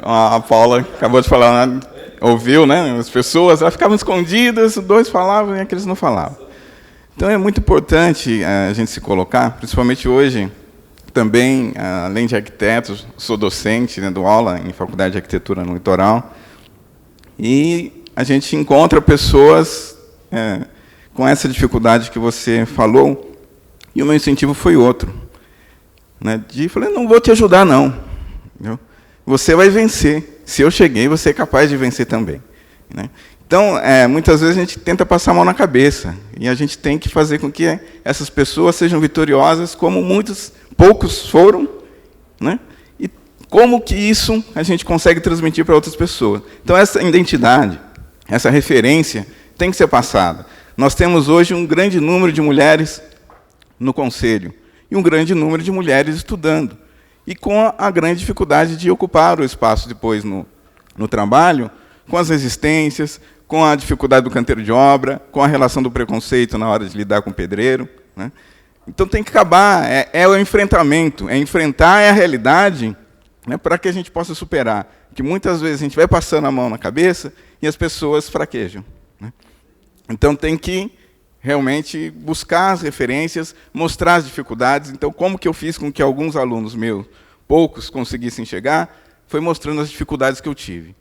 A Paula acabou de falar, né? Ouviu, né? As pessoas elas ficavam escondidas, 2 falavam e aqueles não falavam. Então é muito importante a gente se colocar, principalmente hoje. Também, além de arquitetos, sou docente, né, dou aula em faculdade de arquitetura no litoral, e a gente encontra pessoas com essa dificuldade que você falou, e o meu incentivo foi outro, né, de falar, não vou te ajudar não, entendeu? Você vai vencer, se eu cheguei, você é capaz de vencer também, né? Então, muitas vezes a gente tenta passar a mão na cabeça, e a gente tem que fazer com que essas pessoas sejam vitoriosas, como poucos foram, né? E como que isso a gente consegue transmitir para outras pessoas. Então, essa identidade, essa referência, tem que ser passada. Nós temos hoje um grande número de mulheres no conselho, e um grande número de mulheres estudando, e com a grande dificuldade de ocupar o espaço depois no trabalho, com as resistências, com a dificuldade do canteiro de obra, com a relação do preconceito na hora de lidar com o pedreiro, né? Então tem que acabar, é o enfrentamento, é enfrentar a realidade, né, para que a gente possa superar. Que muitas vezes a gente vai passando a mão na cabeça e as pessoas fraquejam, né? Então tem que realmente buscar as referências, mostrar as dificuldades. Então, como que eu fiz com que alguns alunos meus, poucos, conseguissem chegar, foi mostrando as dificuldades que eu tive,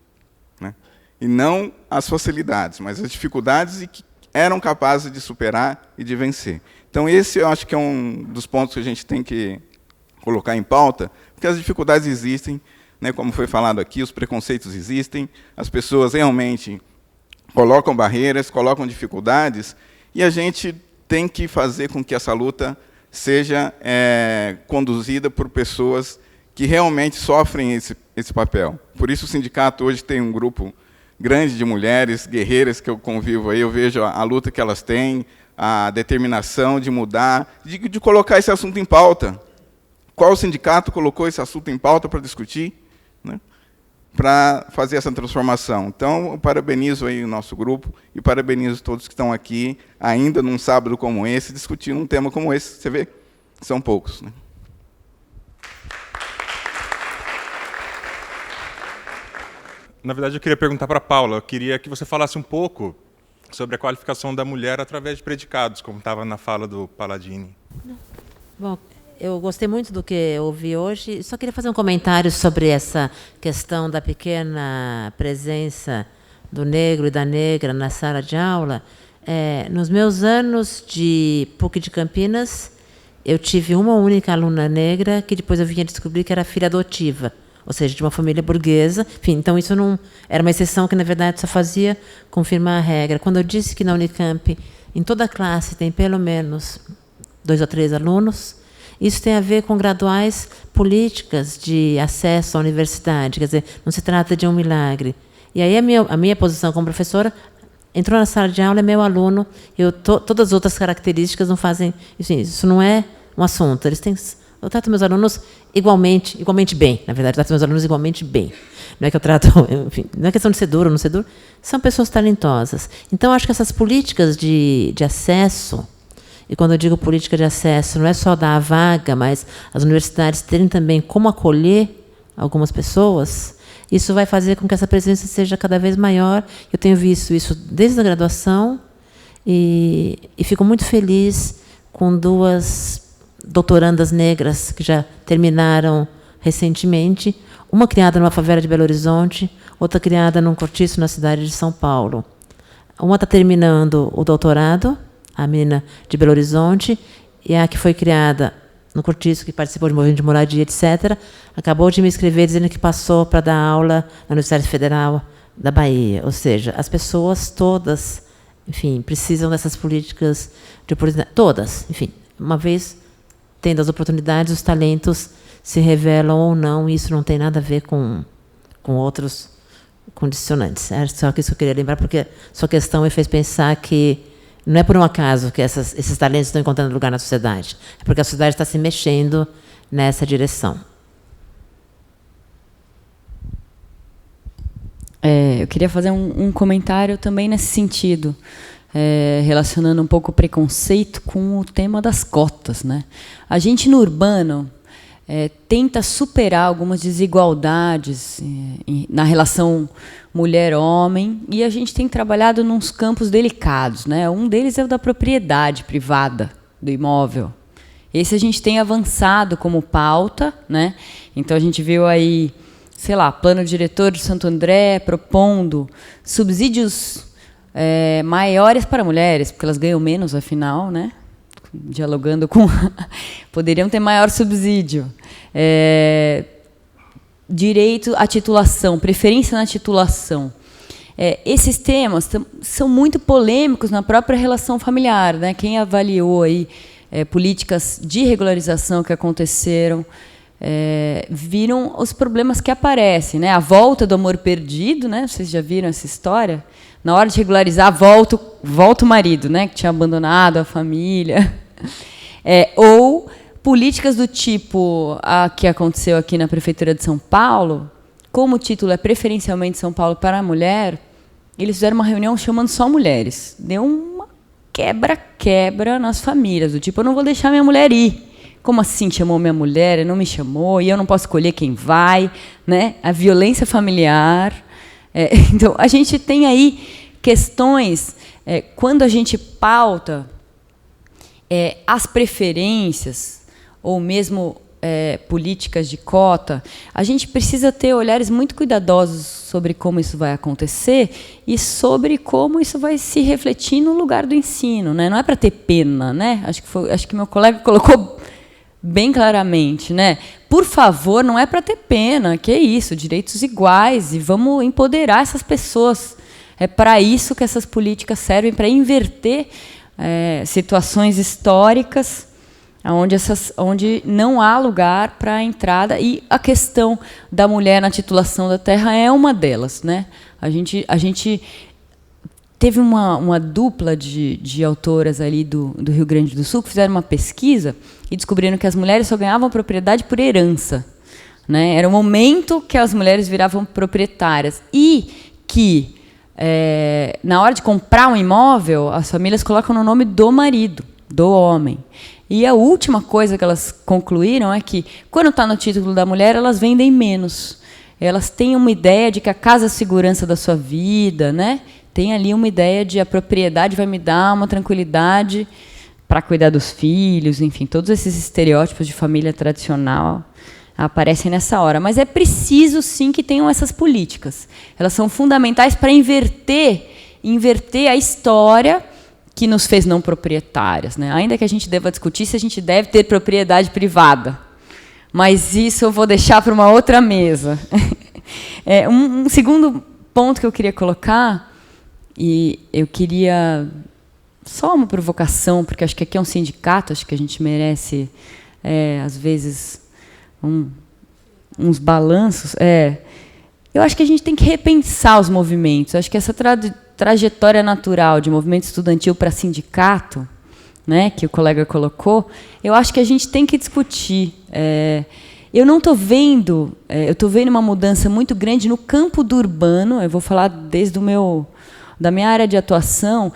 né? E não as facilidades, mas as dificuldades e que eram capazes de superar e de vencer. Então, esse eu acho que é um dos pontos que a gente tem que colocar em pauta, porque as dificuldades existem, né, como foi falado aqui, os preconceitos existem, as pessoas realmente colocam barreiras, colocam dificuldades, e a gente tem que fazer com que essa luta seja conduzida por pessoas que realmente sofrem esse papel. Por isso o sindicato hoje tem um grupo grande de mulheres guerreiras que eu convivo aí, eu vejo a luta que elas têm, a determinação de mudar, de colocar esse assunto em pauta. Qual sindicato colocou esse assunto em pauta para discutir, né, para fazer essa transformação? Então, eu parabenizo aí o nosso grupo e parabenizo todos que estão aqui, ainda num sábado como esse, discutindo um tema como esse. Você vê? São poucos, né? Na verdade, eu queria perguntar para a Paula. Eu queria que você falasse um pouco sobre a qualificação da mulher através de predicados, como estava na fala do Palladini. Bom, eu gostei muito do que eu ouvi hoje. Só queria fazer um comentário sobre essa questão da pequena presença do negro e da negra na sala de aula. Nos meus anos de PUC de Campinas, eu tive uma única aluna negra que depois eu vinha descobrir que era filha adotiva, ou seja, de uma família burguesa. Enfim, então isso não era uma exceção que, na verdade, só fazia confirmar a regra. Quando eu disse que na Unicamp, em toda a classe, tem pelo menos 2 ou 3 alunos, isso tem a ver com graduais políticas de acesso à universidade. Quer dizer, não se trata de um milagre. E aí a minha posição como professora, entrou na sala de aula, é meu aluno, todas as outras características não fazem... Isso não é um assunto. Eu trato meus alunos igualmente bem. Na verdade, eu trato meus alunos igualmente bem. Não é que eu trato... Enfim, não é questão de ser duro ou não ser duro. São pessoas talentosas. Então, acho que essas políticas de acesso, e quando eu digo política de acesso, não é só dar a vaga, mas as universidades terem também como acolher algumas pessoas, isso vai fazer com que essa presença seja cada vez maior. Eu tenho visto isso desde a graduação e fico muito feliz com 2 doutorandas negras que já terminaram recentemente, uma criada numa favela de Belo Horizonte, outra criada num cortiço na cidade de São Paulo. Uma está terminando o doutorado, a menina de Belo Horizonte, e a que foi criada no cortiço, que participou de movimento de moradia, etc., acabou de me escrever dizendo que passou para dar aula na Universidade Federal da Bahia. Ou seja, as pessoas todas, enfim, precisam dessas políticas de oportunidade. Todas, enfim, uma vez tendo as oportunidades, os talentos se revelam ou não, e isso não tem nada a ver com outros condicionantes. É só que isso eu queria lembrar, porque sua questão me fez pensar que não é por um acaso que esses talentos estão encontrando lugar na sociedade. É porque a sociedade está se mexendo nessa direção. Eu queria fazer um comentário também nesse sentido, relacionando um pouco o preconceito com o tema das cotas, né? A gente, no urbano, tenta superar algumas desigualdades na relação mulher-homem, e a gente tem trabalhado nos campos delicados, né? Um deles é o da propriedade privada do imóvel. Esse a gente tem avançado como pauta, né? Então a gente viu aí, sei lá, plano diretor de Santo André propondo subsídios maiores para mulheres, porque elas ganham menos, afinal, né? Dialogando com... poderiam ter maior subsídio. Direito à titulação, preferência na titulação. Esses temas são muito polêmicos na própria relação familiar, né? Quem avaliou aí políticas de regularização que aconteceram, viram os problemas que aparecem, né? A volta do amor perdido, né? Vocês já viram essa história? Na hora de regularizar, volta o marido, né? Que tinha abandonado a família. Ou políticas do tipo a que aconteceu aqui na Prefeitura de São Paulo, como o título é preferencialmente São Paulo para a mulher, eles fizeram uma reunião chamando só mulheres. Deu uma quebra nas famílias, do tipo, eu não vou deixar minha mulher ir. Como assim chamou minha mulher, não me chamou, e eu não posso escolher quem vai, né? A violência familiar. Então, a gente tem aí questões, quando a gente pauta as preferências, ou mesmo políticas de cota, a gente precisa ter olhares muito cuidadosos sobre como isso vai acontecer e sobre como isso vai se refletir no lugar do ensino, né? Não é para ter pena, né? Acho que meu colega colocou bem claramente, né? Por favor, não é para ter pena, que é isso, direitos iguais, e vamos empoderar essas pessoas. É para isso que essas políticas servem, para inverter situações históricas onde não há lugar para a entrada, e a questão da mulher na titulação da terra é uma delas, né? A gente teve uma dupla de autoras ali do Rio Grande do Sul que fizeram uma pesquisa e descobriram que as mulheres só ganhavam propriedade por herança, né? Era o momento que as mulheres viravam proprietárias, e que na hora de comprar um imóvel, as famílias colocam no nome do marido, do homem. E a última coisa que elas concluíram é que, quando está no título da mulher, elas vendem menos. Elas têm uma ideia de que a casa é a segurança da sua vida, né? Tem ali uma ideia de a propriedade vai me dar uma tranquilidade para cuidar dos filhos, enfim, todos esses estereótipos de família tradicional aparecem nessa hora. Mas é preciso, sim, que tenham essas políticas. Elas são fundamentais para inverter a história que nos fez não proprietárias, né? Ainda que a gente deva discutir se a gente deve ter propriedade privada. Mas isso eu vou deixar para uma outra mesa. Um segundo ponto que eu queria colocar, e eu queria... Só uma provocação, porque acho que aqui é um sindicato, acho que a gente merece, às vezes, uns balanços. Eu acho que a gente tem que repensar os movimentos. Acho que essa trajetória natural de movimento estudantil para sindicato, né, que o colega colocou, eu acho que a gente tem que discutir. Eu não estou vendo, eu estou vendo uma mudança muito grande no campo do urbano. Eu vou falar desde da minha área de atuação.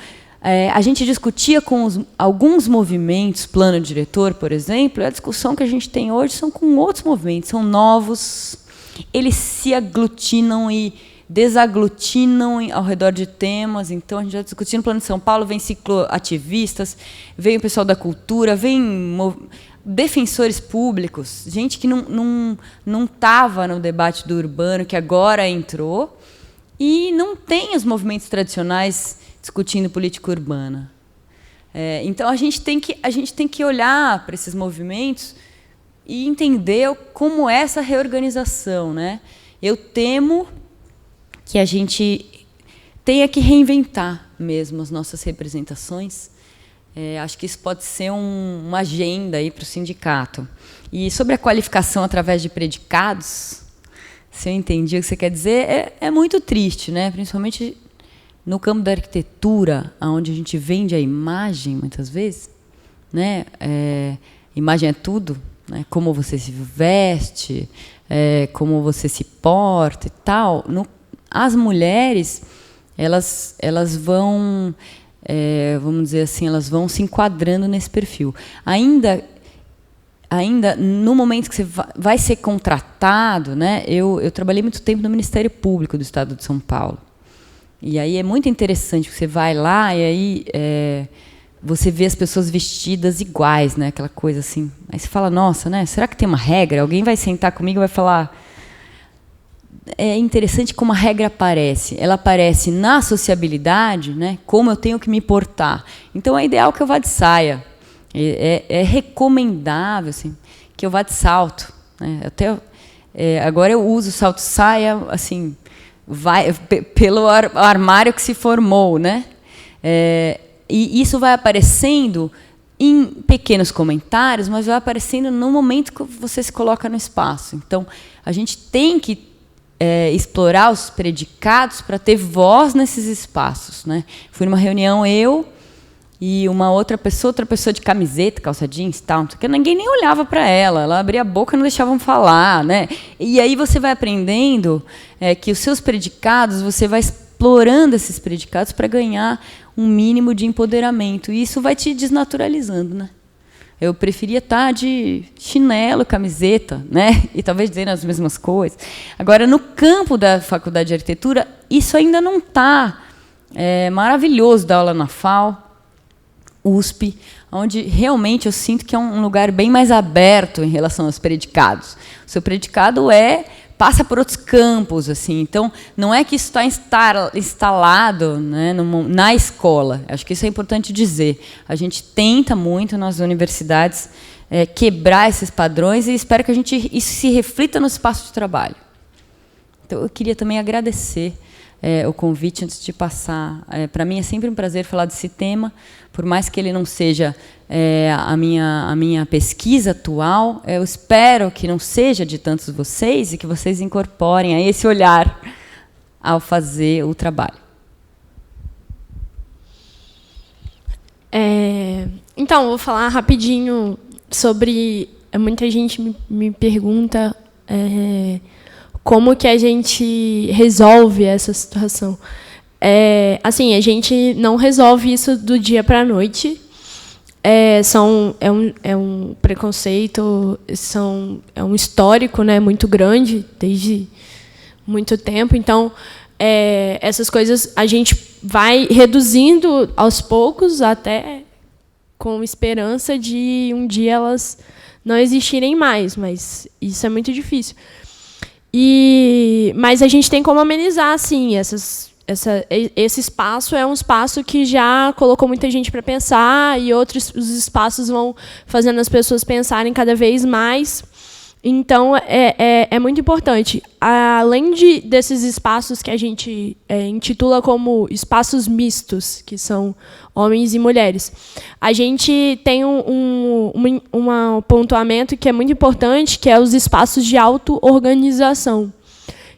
A gente discutia com alguns movimentos, plano diretor, por exemplo, e a discussão que a gente tem hoje são com outros movimentos, são novos, eles se aglutinam e desaglutinam ao redor de temas. Então, a gente já discutiu no Plano de São Paulo, vem cicloativistas, vem o pessoal da cultura, vem defensores públicos, gente que não estava no debate do urbano, que agora entrou, e não tem os movimentos tradicionais discutindo política urbana. Então, a gente tem que olhar para esses movimentos e entender como é essa reorganização, né? Eu temo que a gente tenha que reinventar mesmo as nossas representações. Acho que isso pode ser uma agenda aí para o sindicato. E sobre a qualificação através de predicados, se eu entendi o que você quer dizer, é muito triste, né? Principalmente no campo da arquitetura, onde a gente vende a imagem, muitas vezes, né? Imagem é tudo, né? Como você se veste, como você se porta e tal. As mulheres, elas vão, vamos dizer assim, elas vão se enquadrando nesse perfil. Ainda no momento que você vai ser contratado, né? Eu trabalhei muito tempo no Ministério Público do Estado de São Paulo. E aí é muito interessante que você vai lá e aí você vê as pessoas vestidas iguais, né? Aquela coisa assim. Aí você fala, nossa, né? Será que tem uma regra? Alguém vai sentar comigo e vai falar... É interessante como a regra aparece. Ela aparece na sociabilidade, né? Como eu tenho que me portar. Então, é ideal que eu vá de saia. É recomendável assim, que eu vá de salto, né? Agora eu uso salto-saia assim, pelo armário que se formou, né? E isso vai aparecendo em pequenos comentários, mas vai aparecendo no momento que você se coloca no espaço. Então, a gente tem que explorar os predicados para ter voz nesses espaços, né? Fui numa reunião, eu e uma outra pessoa de camiseta, calça jeans, tal, que ninguém nem olhava para ela, ela abria a boca e não deixavam falar, né? E aí você vai aprendendo que os seus predicados, você vai explorando esses predicados para ganhar um mínimo de empoderamento, e isso vai te desnaturalizando, né? Eu preferia estar de chinelo, camiseta, né? E talvez dizendo as mesmas coisas. Agora, no campo da Faculdade de Arquitetura, isso ainda não está. É maravilhoso dar aula na FAO, USP, onde realmente eu sinto que é um lugar bem mais aberto em relação aos predicados. O seu predicado passa por outros campos, assim. Então, não é que isso está instalado, né, na escola. Acho que isso é importante dizer. A gente tenta muito nas universidades quebrar esses padrões e espero que isso se reflita no espaço de trabalho. Então, eu queria também agradecer o convite antes de passar. Para mim é sempre um prazer falar desse tema, por mais que ele não seja a minha pesquisa atual, eu espero que não seja de tantos vocês e que vocês incorporem a esse olhar ao fazer o trabalho. Então, vou falar rapidinho sobre... Muita gente me pergunta como que a gente resolve essa situação. Assim, a gente não resolve isso do dia para a noite. É um preconceito, é um histórico, né, muito grande, desde muito tempo. Então, essas coisas a gente vai reduzindo aos poucos, até com esperança de um dia elas não existirem mais, mas isso é muito difícil. Mas a gente tem como amenizar, assim, esse espaço é um espaço que já colocou muita gente para pensar, e os espaços vão fazendo as pessoas pensarem cada vez mais. Então, é muito importante. Além desses espaços que a gente intitula como espaços mistos, que são homens e mulheres, a gente tem um pontuamento que é muito importante, que é os espaços de auto-organização,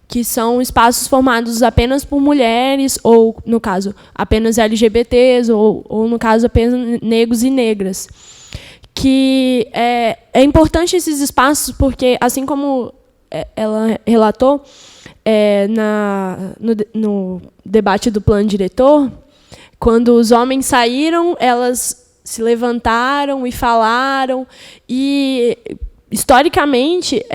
que são espaços formados apenas por mulheres, ou, no caso, apenas LGBTs, ou no caso, apenas negros e negras. Que é importante esses espaços porque, assim como ela relatou no debate do plano diretor, quando os homens saíram, elas se levantaram e falaram, e historicamente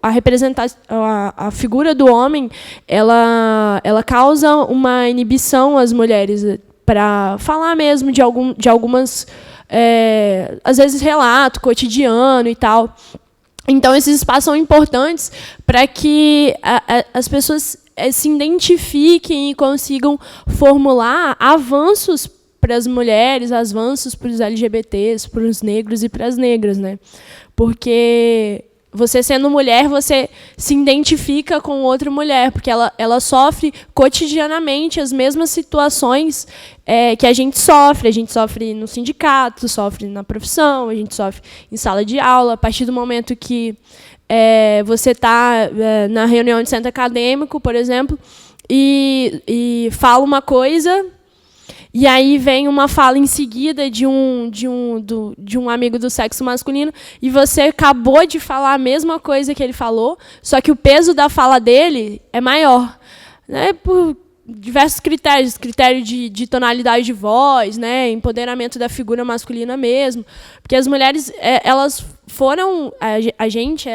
a figura do homem ela causa uma inibição às mulheres para falar mesmo de algumas às vezes relato cotidiano e tal. Então esses espaços são importantes para que as pessoas se identifiquem e consigam formular avanços para as mulheres, avanços para os LGBTs, para os negros e para as negras, né? Porque você sendo mulher, você se identifica com outra mulher, porque ela sofre cotidianamente as mesmas situações que a gente sofre. A gente sofre no sindicato, sofre na profissão, a gente sofre em sala de aula. A partir do momento que você está na reunião de centro acadêmico, por exemplo, e fala uma coisa, e aí vem uma fala em seguida de um amigo do sexo masculino, e você acabou de falar a mesma coisa que ele falou, só que o peso da fala dele é maior, né, por diversos critérios, critério de tonalidade de voz, né, empoderamento da figura masculina mesmo, porque as mulheres elas foram, a gente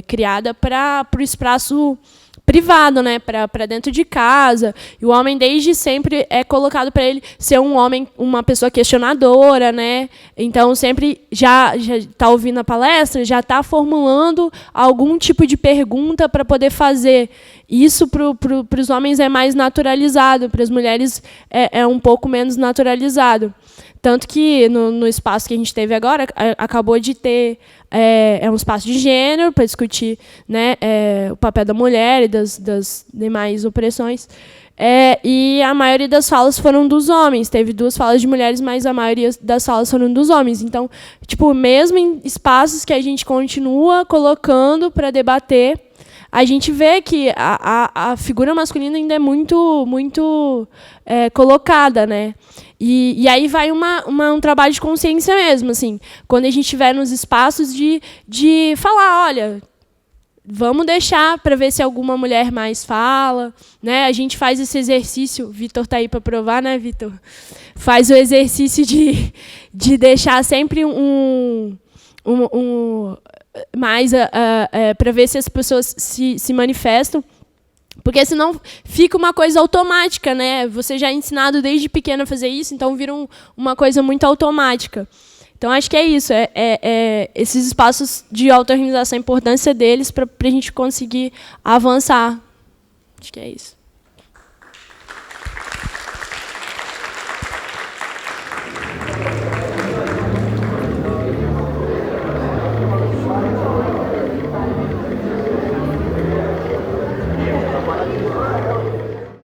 criada para o espaço privado, né, para dentro de casa, e o homem desde sempre é colocado para ele ser um homem, uma pessoa questionadora, né, então sempre já está ouvindo a palestra, já está formulando algum tipo de pergunta para poder fazer. Isso para os homens é mais naturalizado, para as mulheres é um pouco menos naturalizado. Tanto que no espaço que a gente teve agora, acabou de ter um espaço de gênero para discutir, né, o papel da mulher e das demais opressões. E a maioria das falas foram dos homens. Teve 2 falas de mulheres, mas a maioria das falas foram dos homens. Então, tipo, mesmo em espaços que a gente continua colocando para debater, a gente vê que a figura masculina ainda é muito, muito colocada, né? E aí vai um trabalho de consciência mesmo, assim, quando a gente estiver nos espaços de falar, olha, vamos deixar para ver se alguma mulher mais fala, né? A gente faz esse exercício, o Vitor está aí para provar, né, Vitor? Faz o exercício de deixar sempre mais para ver se as pessoas se manifestam, porque senão fica uma coisa automática, né? Você já é ensinado desde pequeno a fazer isso, então vira uma coisa muito automática. Então acho que é isso, esses espaços de auto-organização, a importância deles para a gente conseguir avançar. Acho que é isso.